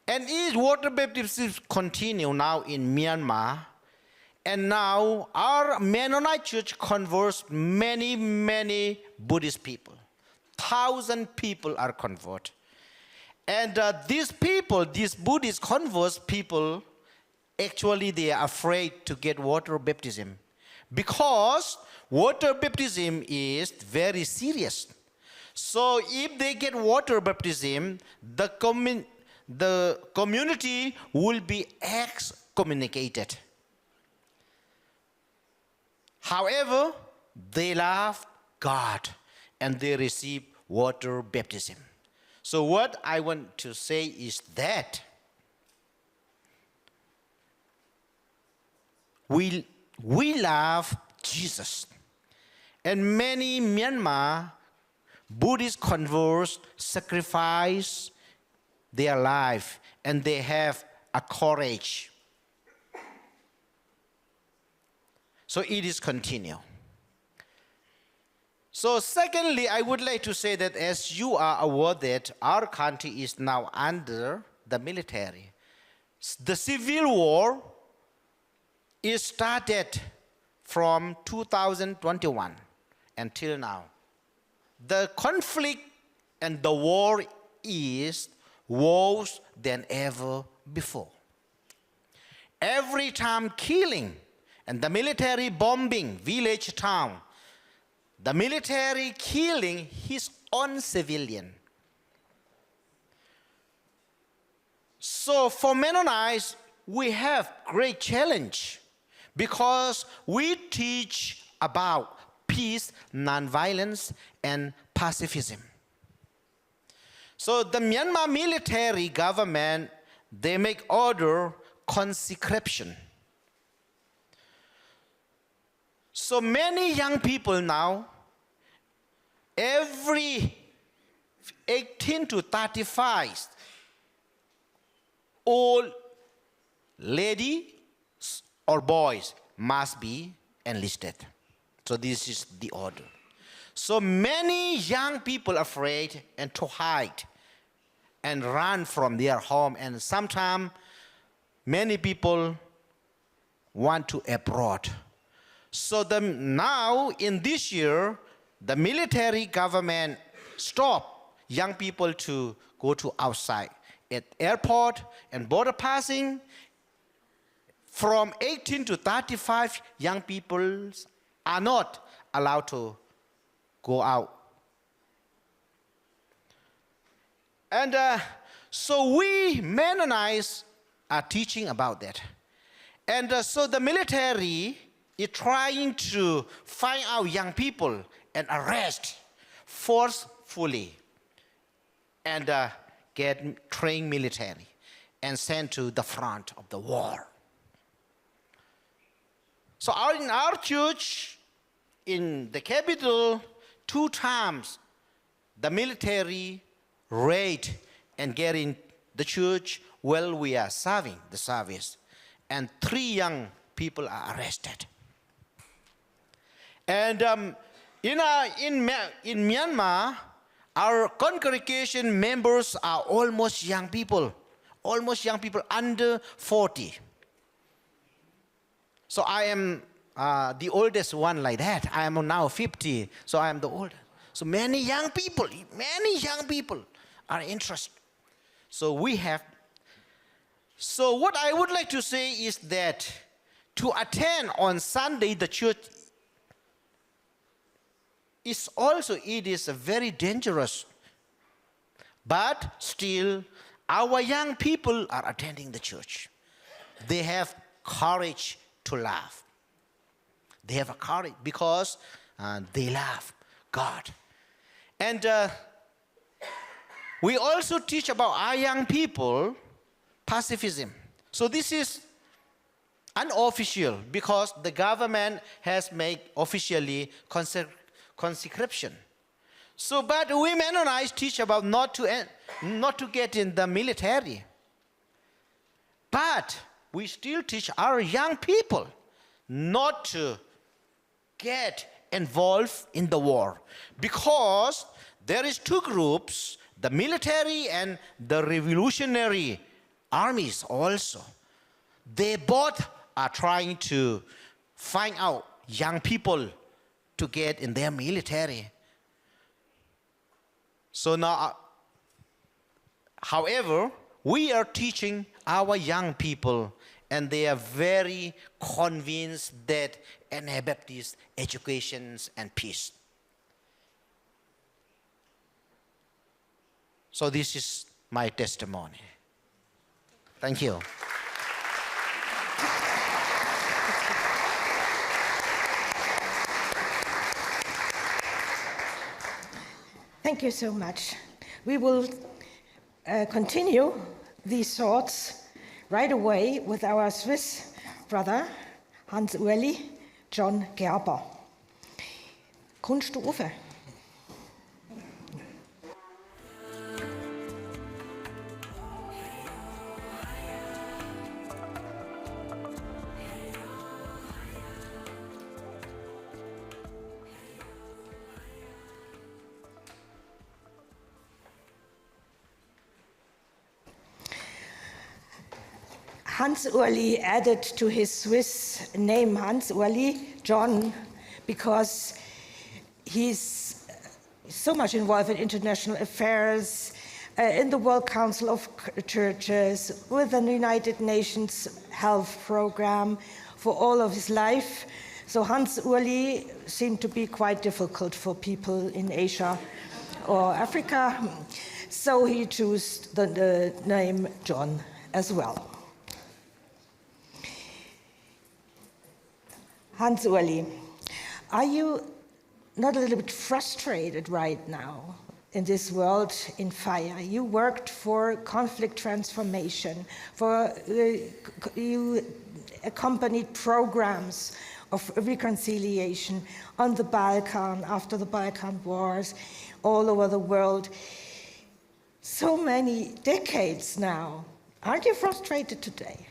And these water baptisms continue now in Myanmar. And now our Mennonite church converts many, many Buddhist people. 1,000 people are converted. And these people, these Buddhist converts people, actually they are afraid to get water baptism. Because water baptism is very serious. So if they get water baptism, the community will be excommunicated. However, they love God and they receive water baptism. So what I want to say is that we love Jesus. And many Myanmar Buddhist converts sacrifice their life and they have a courage. So it is continue. So secondly, I would like to say that as you are aware that our country is now under the military. The civil war is started from 2021 until now. The conflict and the war is worse than ever before. Every time killing and the military bombing village town, the military killing his own civilian. So for Mennonites, we have great challenge because we teach about peace, nonviolence, and pacifism. So the Myanmar military government, they make order consecration. So many young people now, every 18 to 35 old ladies or boys must be enlisted. So this is the order. So many young people are afraid and to hide and run from their home. And sometimes many people want to abroad. So now in this year, the military government stopped young people to go to outside at airport and border passing. from 18 to 35 young people are not allowed to go out. And so we Mennonites are teaching about that. And so the military is trying to find out young people and arrest forcefully and get trained military and sent to the front of the war. So in our church, in the capital, 2 times the military raid and get in the church while we are serving the service. And 3 young people are arrested. And in Myanmar, our congregation members are almost young people under 40. So I am the oldest one like that. I am now 50, so I am the oldest. So many young people are interested. So what I would like to say is that to attend on Sunday the church it is very dangerous. But still, our young people are attending the church. They have courage to love. They have a courage because they love God. And we also teach about our young people pacifism. So this is unofficial because the government has made officially conscription. So, but we Mennonites teach about not to get in the military. But we still teach our young people not to get involved in the war because there is 2 groups, the military and the revolutionary armies also. They both are trying to find out young people to get in their military. So now, however, we are teaching our young people and they are very convinced that Anabaptist education and peace. So this is my testimony. Thank you. Thank you so much. We will continue these thoughts right away with our Swiss brother, Hansuli Gerber. Grundstufe. Hansuli added to his Swiss name Hansuli John because he's so much involved in international affairs, in the World Council of Churches, with the United Nations Health Program for all of his life. So Hansuli seemed to be quite difficult for people in Asia or Africa. So he chose the name John as well. Hansuli, are you not a little bit frustrated right now in this world in fire? You worked for conflict transformation, you accompanied programs of reconciliation on the Balkan, after the Balkan Wars, all over the world. So many decades now. Aren't you frustrated today?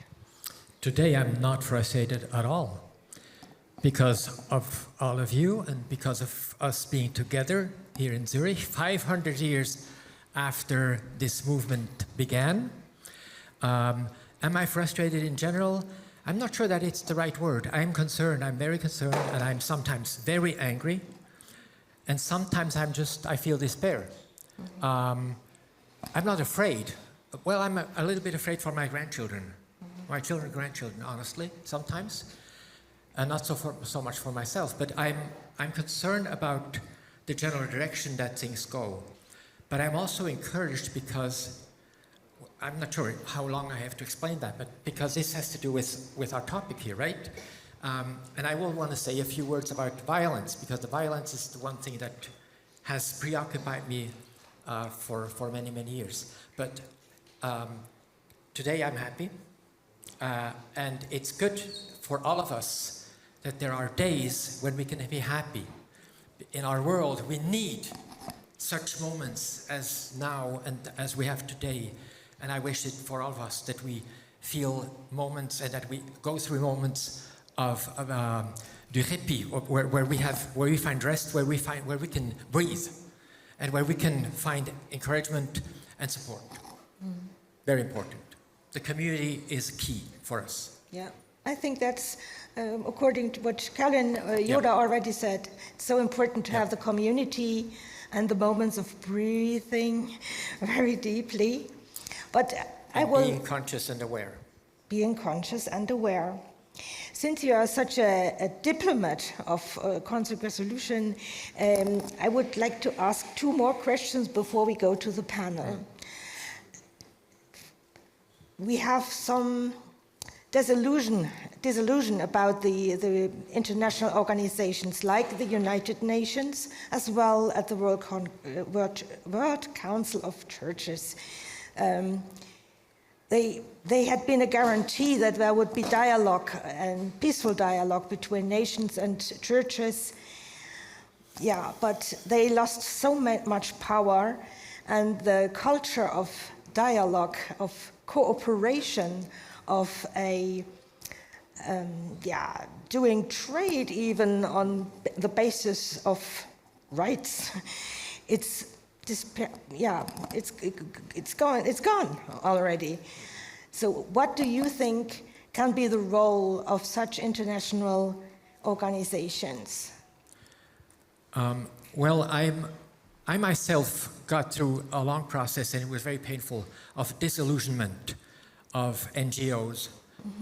Today I'm not frustrated at all. Because of all of you and because of us being together here in Zurich, 500 years after this movement began. Am I frustrated in general? I'm not sure that it's the right word. I'm concerned, I'm very concerned, and I'm sometimes very angry. And sometimes I feel despair. I'm not afraid. Well, I'm a little bit afraid for my grandchildren. my children and grandchildren, honestly, sometimes, and not so much for myself. But I'm concerned about the general direction that things go. But I'm also encouraged because, I'm not sure how long I have to explain that, but because this has to do with our topic here, right? And I will want to say a few words about violence, because the violence is the one thing that has preoccupied me for many, many years. But today I'm happy, and it's good for all of us that there are days when we can be happy. In our world, we need such moments as now and as we have today. And I wish it for all of us that we feel moments and that we go through moments of du répit, where we find rest, where we can breathe, and where we can find encouragement and support. Very important. The community is key for us. Yeah, I think that's according to what Carolyn Yoder already said. It's so important to have the community and the moments of breathing very deeply. But being conscious and aware. Being conscious and aware. Since you are such a diplomat of conflict resolution, I would like to ask 2 more questions before we go to the panel. We have some disillusion about the international organizations like the United Nations, as well as the World Council of Churches. They had been a guarantee that there would be dialogue and peaceful dialogue between nations and churches. Yeah, but they lost so much power, and the culture of dialogue, of cooperation, of doing trade even on the basis of rights, it's gone already. So what do you think can be the role of such international organizations? Well, I myself got through a long process, and it was very painful, of disillusionment of NGOs,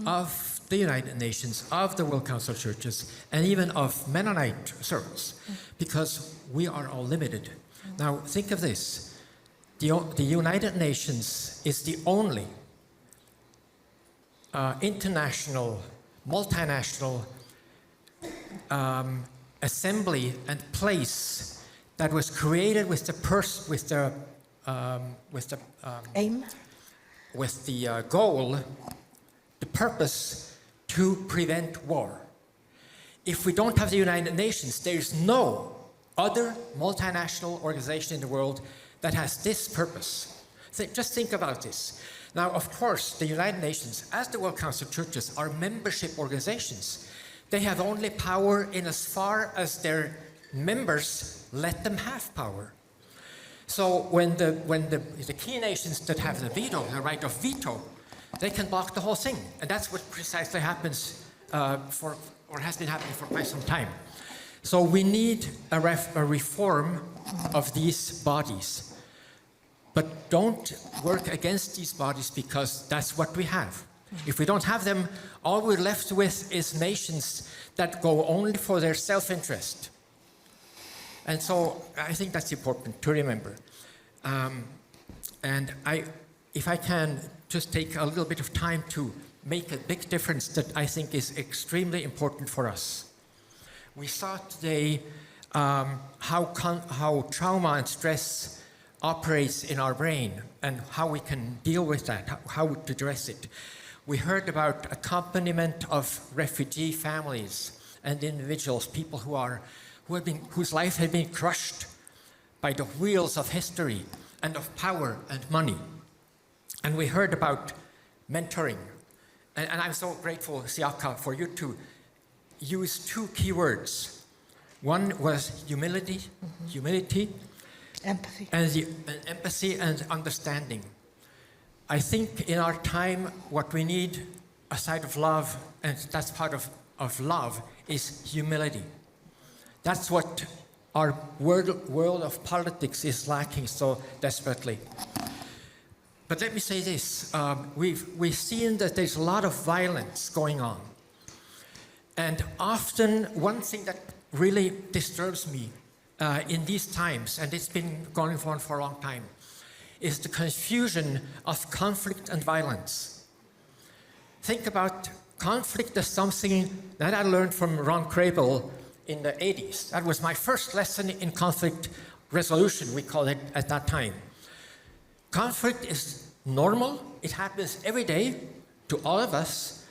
of the United Nations, of the World Council of Churches, and even of Mennonite circles, because we are all limited. Now, think of this. The United Nations is the only international, multinational assembly and place that was created with the aim, with the goal, the purpose to prevent war. If we don't have the United Nations, there's no other multinational organization in the world that has this purpose. Just think about this. Now, of course, the United Nations, as the World Council of Churches, are membership organizations. They have only power in as far as their members let them have power. So when the key nations that have the veto, the right of veto, they can block the whole thing. And that's what precisely happens or has been happening for quite some time. So we need a reform of these bodies. But don't work against these bodies, because that's what we have. If we don't have them, all we're left with is nations that go only for their self-interest. And so I think that's important to remember. And if I can just take a little bit of time to make a big difference that I think is extremely important for us. We saw today how trauma and stress operates in our brain and how we can deal with that, how to address it. We heard about accompaniment of refugee families and individuals, people whose life had been crushed by the wheels of history and of power and money. And we heard about mentoring. And I'm so grateful, Siaka, for you to use 2 key words. One was humility, empathy, and empathy and understanding. I think in our time, what we need, aside of love, and that's part of love, is humility. That's what our world of politics is lacking so desperately. But let me say this. We've seen that there's a lot of violence going on. And often one thing that really disturbs me in these times, and it's been going on for a long time, is the confusion of conflict and violence. Think about conflict as something that I learned from Ron Crable in the 80s. That was my first lesson in conflict resolution, we called it at that time. Conflict is normal. It happens every day to all of us.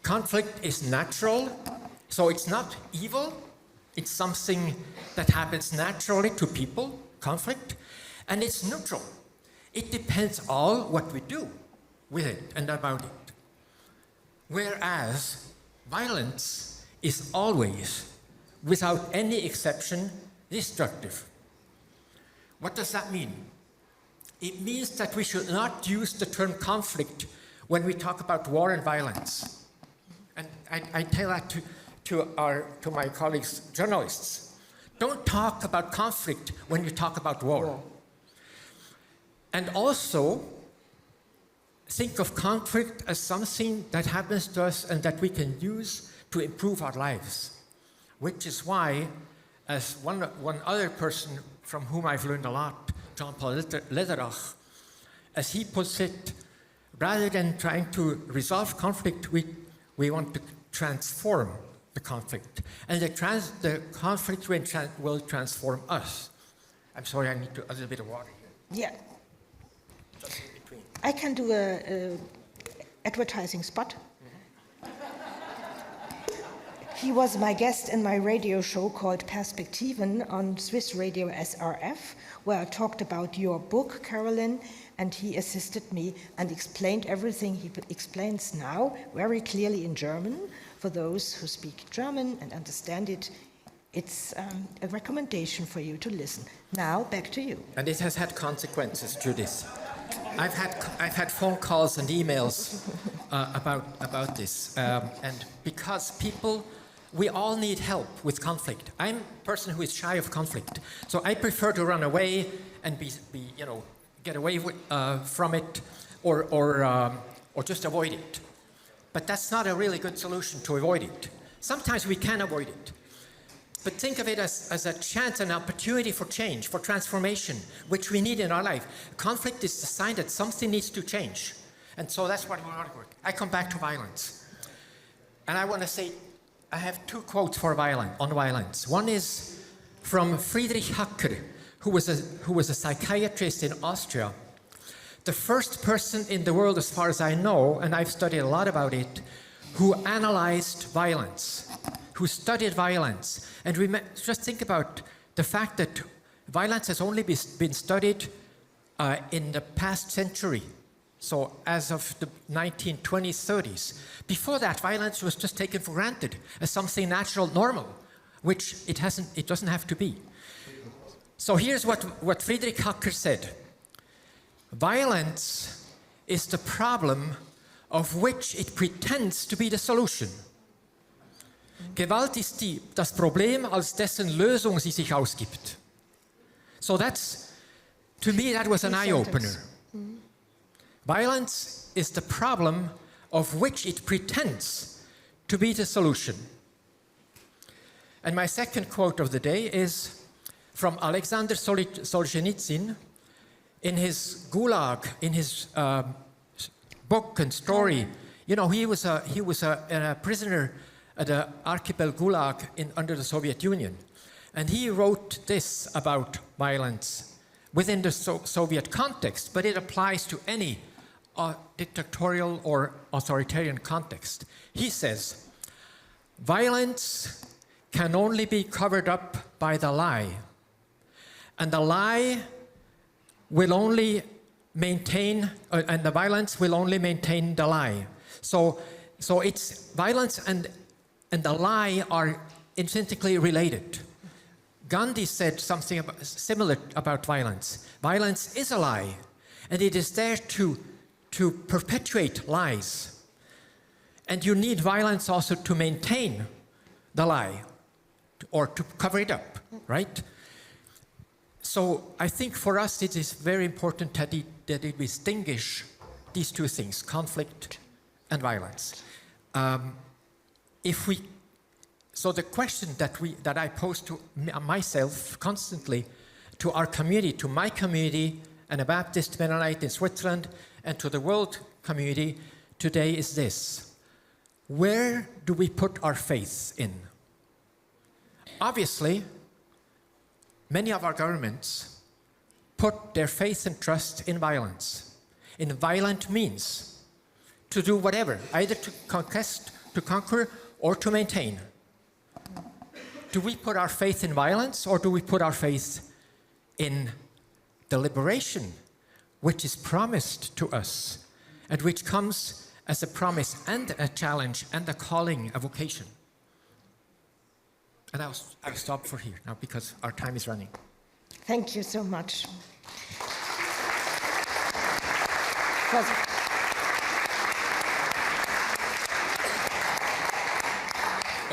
Conflict is natural, so it's not evil. It's something that happens naturally to people, conflict, and it's neutral. It depends all what we do with it and about it. Whereas violence is always, without any exception, destructive. What does that mean? It means that we should not use the term conflict when we talk about war and violence. And I tell that to my colleagues, journalists. Don't talk about conflict when you talk about war. And also, think of conflict as something that happens to us and that we can use to improve our lives. Which is why, as one other person from whom I've learned a lot, Jean-Paul Lederach, as he puts it, rather than trying to resolve conflict, we want to transform the conflict. And the conflict will transform us. I'm sorry, I need a little bit of water here. Yeah. I can do a advertising spot. He was my guest in my radio show called Perspektiven on Swiss radio SRF, where I talked about your book, Carolyn, and he assisted me and explained everything he explains now very clearly in German. For those who speak German and understand it, it's a recommendation for you to listen. Now, back to you. And it has had consequences, Judith. I've had phone calls and emails about this, and because we all need help with conflict. I'm a person who is shy of conflict, so I prefer to run away and get away from it, or just avoid it. But that's not a really good solution to avoid it. Sometimes we can avoid it. But think of it as a chance, an opportunity for change, for transformation, which we need in our life. Conflict is the sign that something needs to change. And so that's what we want to work. I come back to violence. And I want to say, I have two quotes on violence. One is from Friedrich Hacker, who was a psychiatrist in Austria. The first person in the world, as far as I know, and I've studied a lot about it, who analyzed violence, who studied violence. And just think about the fact that violence has only been studied in the past century. So as of the 1920s, 30s. Before that, violence was just taken for granted as something natural, normal, which it doesn't have to be. So here's what Friedrich Hacker said. Violence is the problem of which it pretends to be the solution. Gewalt ist das Problem, als dessen Lösung sie sich ausgibt. So to me, that was an eye-opener. Violence is the problem of which it pretends to be the solution. And my second quote of the day is from Alexander Solzhenitsyn in his Gulag, in his book and story. You know, he was a prisoner at the archipelago Gulag under the Soviet Union. And he wrote this about violence within the Soviet context, but it applies to any dictatorial or authoritarian context. He says, violence can only be covered up by the lie, and the lie will only maintain, and the violence will only maintain the lie. So it's violence and the lie are intrinsically related. Gandhi said something similar about violence. Violence is a lie, and it is there to perpetuate lies. And you need violence also to maintain the lie, or to cover it up, right? So I think for us it is very important that we distinguish these two things, conflict and violence. So the question that I pose to myself constantly, to our community, to my community, Anabaptist Mennonite in Switzerland, and to the world community today is this: where do we put our faith in? Obviously, many of our governments put their faith and trust in violence, in violent means, to do whatever, either to conquer, or to maintain. Do we put our faith in violence, or do we put our faith in the liberation which is promised to us and which comes as a promise and a challenge and a calling, a vocation? And I'll stop for here now because our time is running. Thank you so much.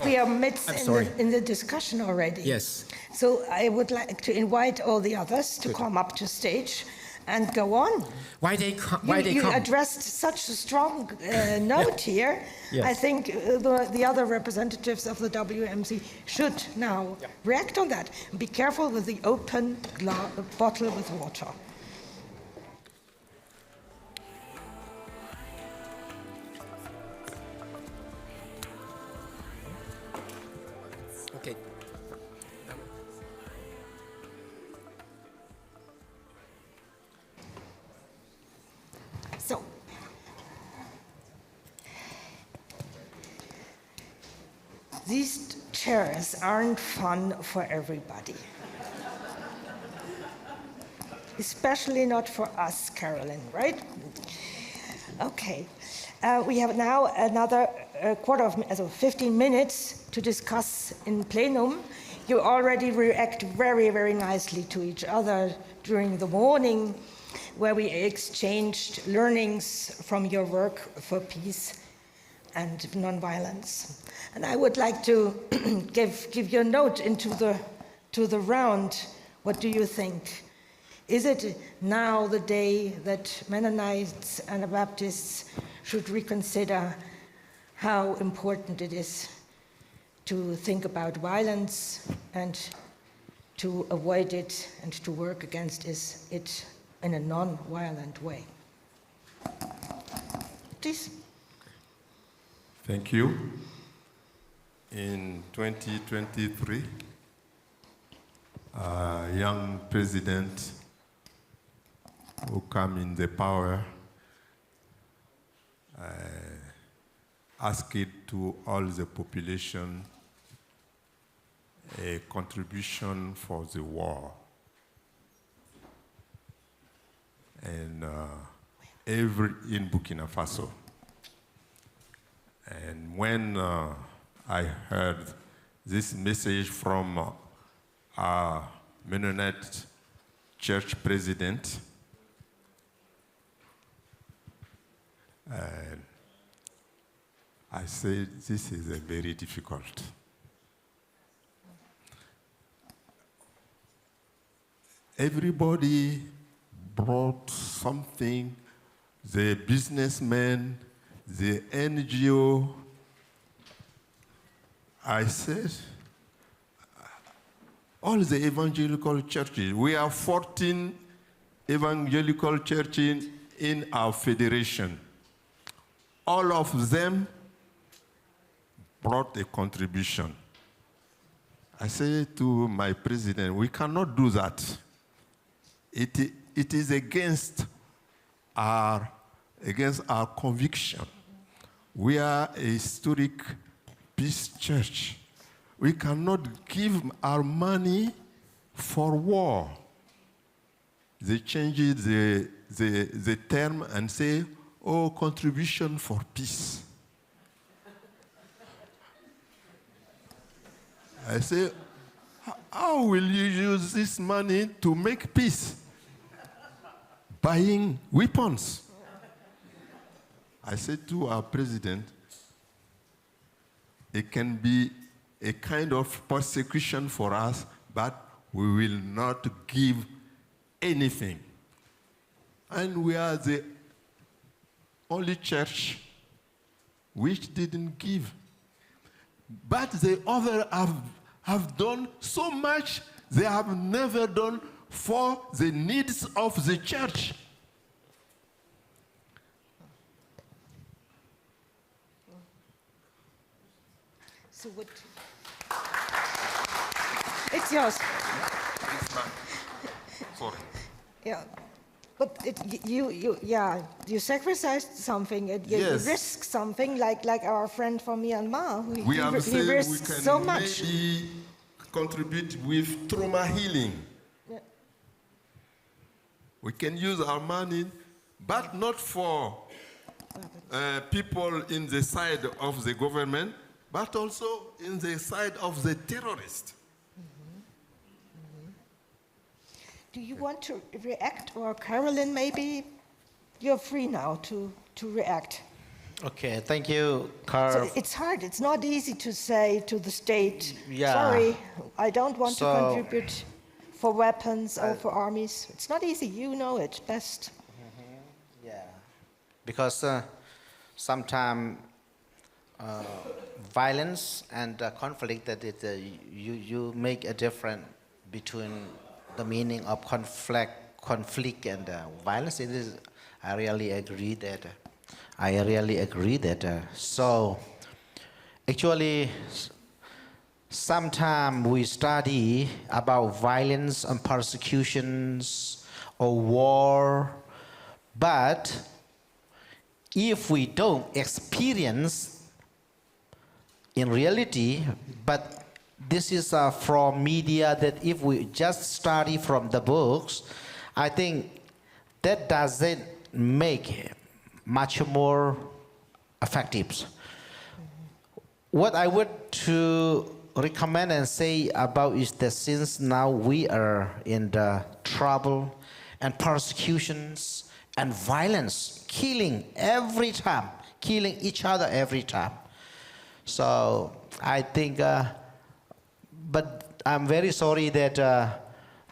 We are midst in the discussion already. Yes. So I would like to invite all the others to come up to stage and go on. Why they come? You addressed such a strong note here. Yes. I think the other representatives of the WMC should now react on that. Be careful with the open bottle with water. Okay. So, these chairs aren't fun for everybody. Especially not for us, Carolyn, right? Okay. We have now another 15 minutes to discuss in plenum. You already react very, very nicely to each other during the morning, where we exchanged learnings from your work for peace and nonviolence. And I would like to give you a note to the round. What do you think? Is it now the day that Mennonites and Anabaptists should reconsider how important it is to think about violence and to avoid it and to work against it in a non-violent way? Please. Thank you. In 2023, a young president who came in the power asked to all the population a contribution for the war. And in Burkina Faso. And when I heard this message from our Mennonite church president, I said, this is a very difficult. Everybody brought something, the businessmen, the NGO. I said, all the evangelical churches, we have 14 evangelical churches in our federation. All of them brought a contribution. I said to my president, we cannot do that. It is against our conviction. We are a historic peace church. We cannot give our money for war. They changed the term and say, oh, contribution for peace. I say, how will you use this money to make peace? Buying weapons. I said to our president, it can be a kind of persecution for us, but we will not give anything. And we are the only church which didn't give. But the other have done so much they have never done for the needs of the church. So what? It's yours. It's mine. Sorry. Yeah. But you sacrificed something. You Yes. risked something, like our friend from Myanmar. We have he said we risked can so much. maybe contribute with trauma healing. Yeah. We can use our money, but not for people in the side of the government, but also in the side of the terrorists. Do you want to react, or Carolyn? Maybe you're free now to react. Okay, thank you, Carl. So it's hard. It's not easy to say to the state, Yeah. sorry, I don't want to So- contribute for weapons or for armies. It's not easy. You know it best. Yeah, because sometimes violence and conflict, that you make a difference between the meaning of conflict and violence. It is. I really agree that. So, actually, sometimes we study about violence and persecutions or war, but if we don't experience in reality, but this is from media, that if we just study from the books, I think that doesn't make much more effective. What I would to recommend and say about is that since now we are in the trouble and persecutions and violence, killing every time, killing each other every time. So I think, but I'm very sorry that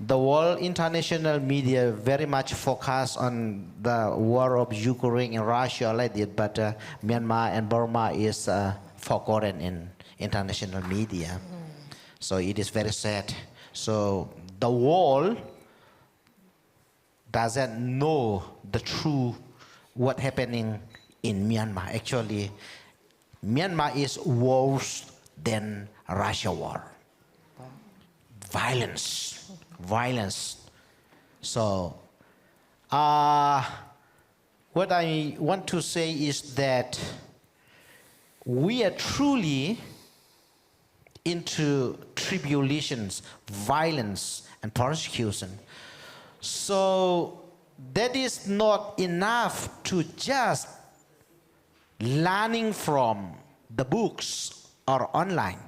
the world international media very much focus on the war of Ukraine and Russia like that, but Myanmar and Burma is forgotten in international media. So it is very sad. So the world doesn't know the true what happening in Myanmar. Actually, Myanmar is worse than Russia war. Violence. So, what I want to say is that we are truly into tribulations, violence, and persecution. So that is not enough to just learning from the books or online.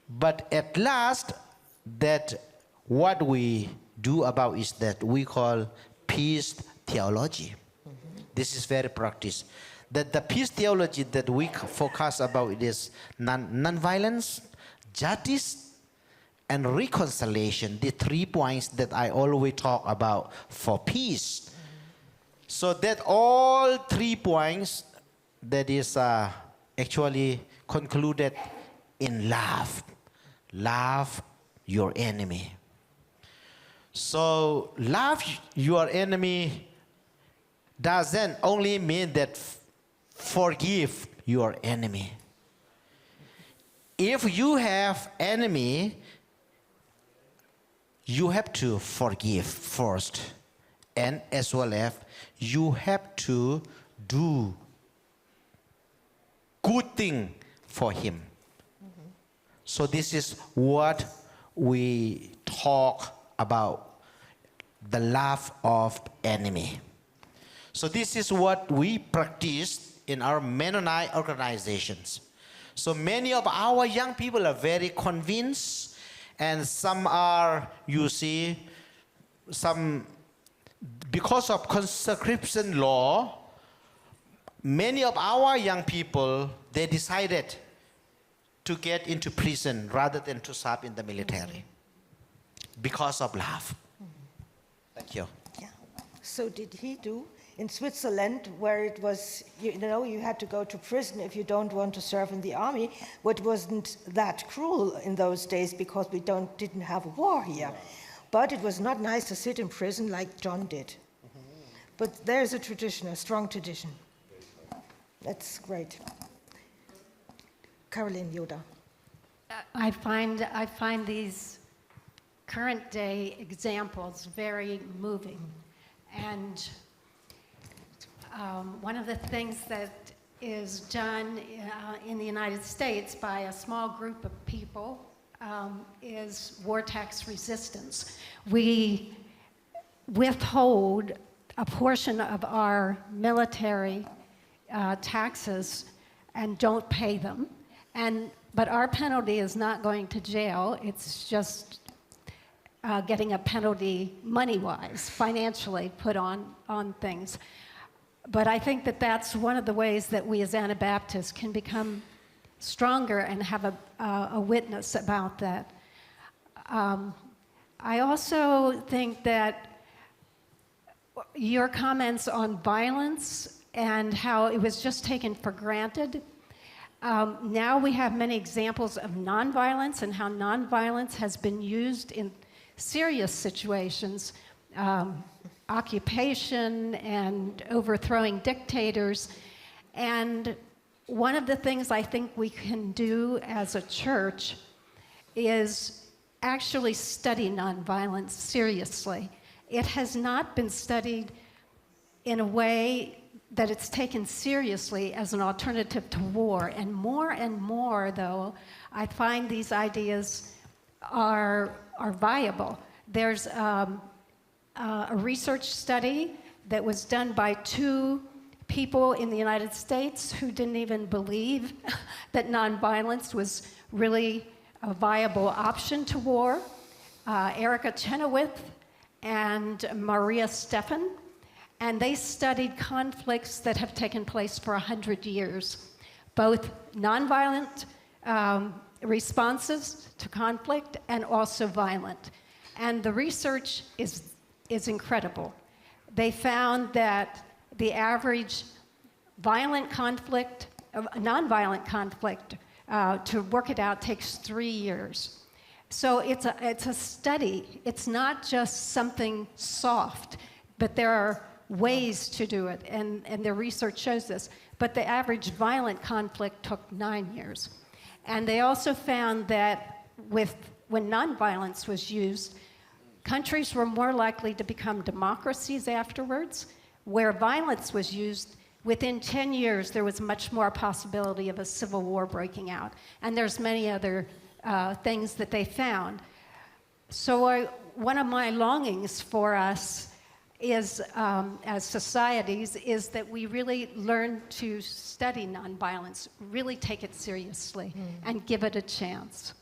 But at last, that what we do about is that we call peace theology. This is very practice. That the peace theology that we focus about it is non-violence, justice, and reconciliation. The 3 points that I always talk about for peace. So that all 3 points that is actually concluded in love. Love your enemy. So love your enemy doesn't only mean that forgive your enemy. If you have enemy, you have to forgive first, and as well as you have to do good thing for him. So this is what we talk about, the love of enemy. So this is what we practice in our Mennonite organizations. So many of our young people are very convinced, and some are, you see, some, because of conscription law, many of our young people, they decided to get into prison rather than to serve in the military because of love. Thank you. Yeah. So did he do in Switzerland, where it was, you had to go to prison if you don't want to serve in the army, but wasn't that cruel in those days because we didn't have a war here. But it was not nice to sit in prison like John did. But there's a tradition, a strong tradition. That's great. Carolyn Yoder. I find these current day examples very moving. And one of the things that is done in the United States by a small group of people is war tax resistance. We withhold a portion of our military taxes and don't pay them. But our penalty is not going to jail. It's just getting a penalty money-wise, financially put on things. But I think that that's one of the ways that we as Anabaptists can become stronger and have a witness about that. I also think that your comments on violence and how it was just taken for granted. Now we have many examples of nonviolence and how nonviolence has been used in serious situations, occupation and overthrowing dictators. And one of the things I think we can do as a church is actually study nonviolence seriously. It has not been studied in a way that it's taken seriously as an alternative to war. And more, though, I find these ideas are viable. There's a research study that was done by 2 people in the United States who didn't even believe that nonviolence was really a viable option to war. Erica Chenoweth and Maria Steffen. And they studied conflicts that have taken place for 100 years, both nonviolent responses to conflict and also violent. And the research is incredible. They found that the average violent conflict, nonviolent conflict, to work it out takes 3 years. So it's a study. It's not just something soft, but there are ways to do it, and the research shows this. But the average violent conflict took 9 years. And they also found that when nonviolence was used, countries were more likely to become democracies afterwards. Where violence was used, within 10 years, there was much more possibility of a civil war breaking out. And there's many other things that they found. So one of my longings for us is, as societies, is that we really learn to study nonviolence, really take it seriously, and give it a chance.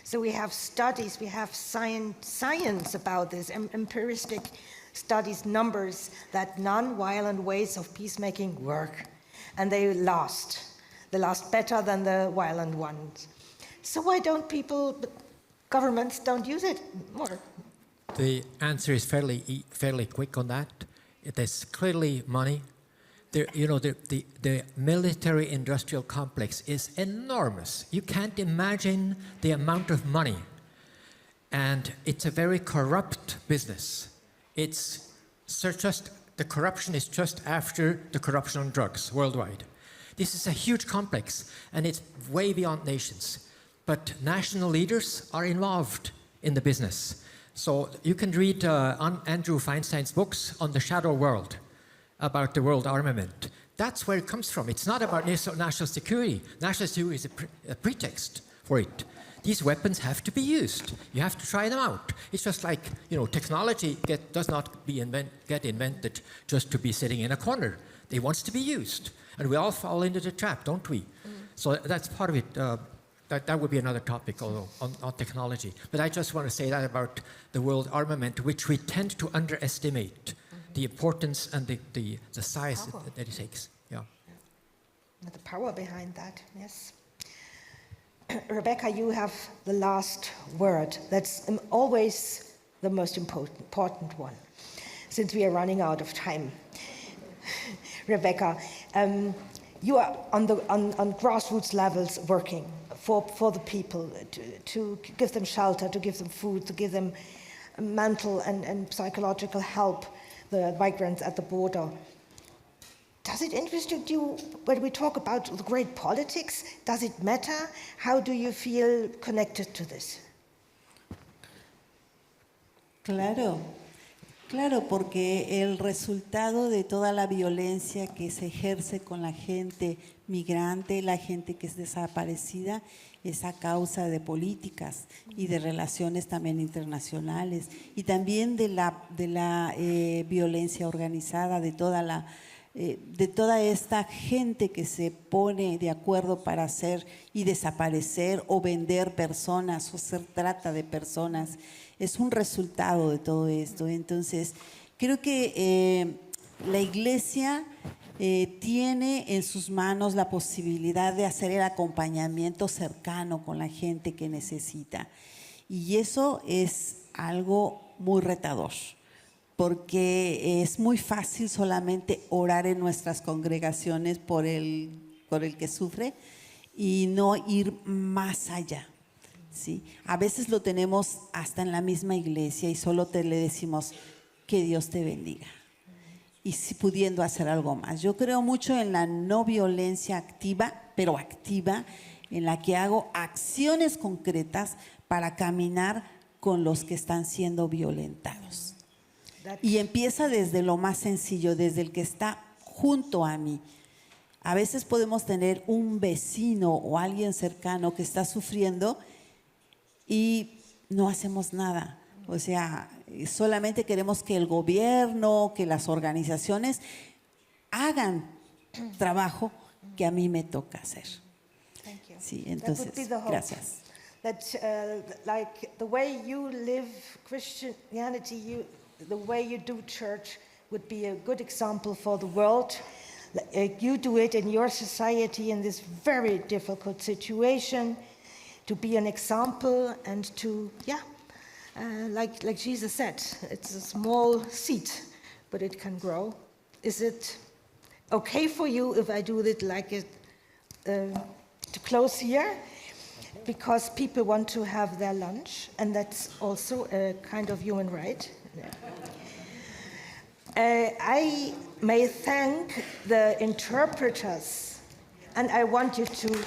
So we have studies, we have science about this, empiristic studies, numbers, that nonviolent ways of peacemaking work, and they last. They last better than the violent ones. So why don't governments don't use it more? The answer is fairly quick on that. There's clearly money. The military-industrial complex is enormous. You can't imagine the amount of money. And it's a very corrupt business. The corruption is just after the corruption on drugs worldwide. This is a huge complex, and it's way beyond nations. But national leaders are involved in the business. So you can read Andrew Feinstein's books on the shadow world, about the world armament. That's where it comes from. It's not about national security. National security is a pretext for it. These weapons have to be used. You have to try them out. It's just like, technology does not get invented just to be sitting in a corner. It wants to be used. And we all fall into the trap, don't we? So that's part of it. That would be another topic, although, on technology. But I just want to say that about the world armament, which we tend to underestimate, the importance and the size that it takes. Yeah. The power behind that, yes. Rebecca, you have the last word. That's always the most important one, since we are running out of time. Rebecca. You are on grassroots levels working for the people, to give them shelter, to give them food, to give them mental and psychological help, the migrants at the border. Does it interest you when we talk about the great politics? Does it matter? How do you feel connected to this? Claro, porque el resultado de toda la violencia que se ejerce con la gente migrante, la gente que es desaparecida, es a causa de políticas y de relaciones también internacionales, y también de la violencia organizada, de toda esta gente que se pone de acuerdo para hacer y desaparecer o vender personas o hacer trata de personas. Es un resultado de todo esto. Entonces, creo que la Iglesia tiene en sus manos la posibilidad de hacer el acompañamiento cercano con la gente que necesita. Y eso es algo muy retador, porque es muy fácil solamente orar en nuestras congregaciones por el que sufre y no ir más allá. ¿Sí? A veces lo tenemos hasta en la misma iglesia y solo le decimos que Dios te bendiga, y si pudiendo hacer algo más. Yo creo mucho en la no violencia activa, pero activa, en la que hago acciones concretas para caminar con los que están siendo violentados. Y empieza desde lo más sencillo, desde el que está junto a mí. A veces podemos tener un vecino o alguien cercano que está sufriendo y no hacemos nada. O sea, solamente queremos que el gobierno, que las organizaciones hagan trabajo que a mí me toca hacer. Thank you. Sí, entonces, gracias. That like the way you live Christianity, the way you do church would be a good example for the world. You do it in your society in this very difficult situation, to be an example and to, like Jesus said, it's a small seed, but it can grow. Is it okay for you if I do it like it to close here? Because people want to have their lunch, and that's also a kind of human right. I may thank the interpreters, and I want you to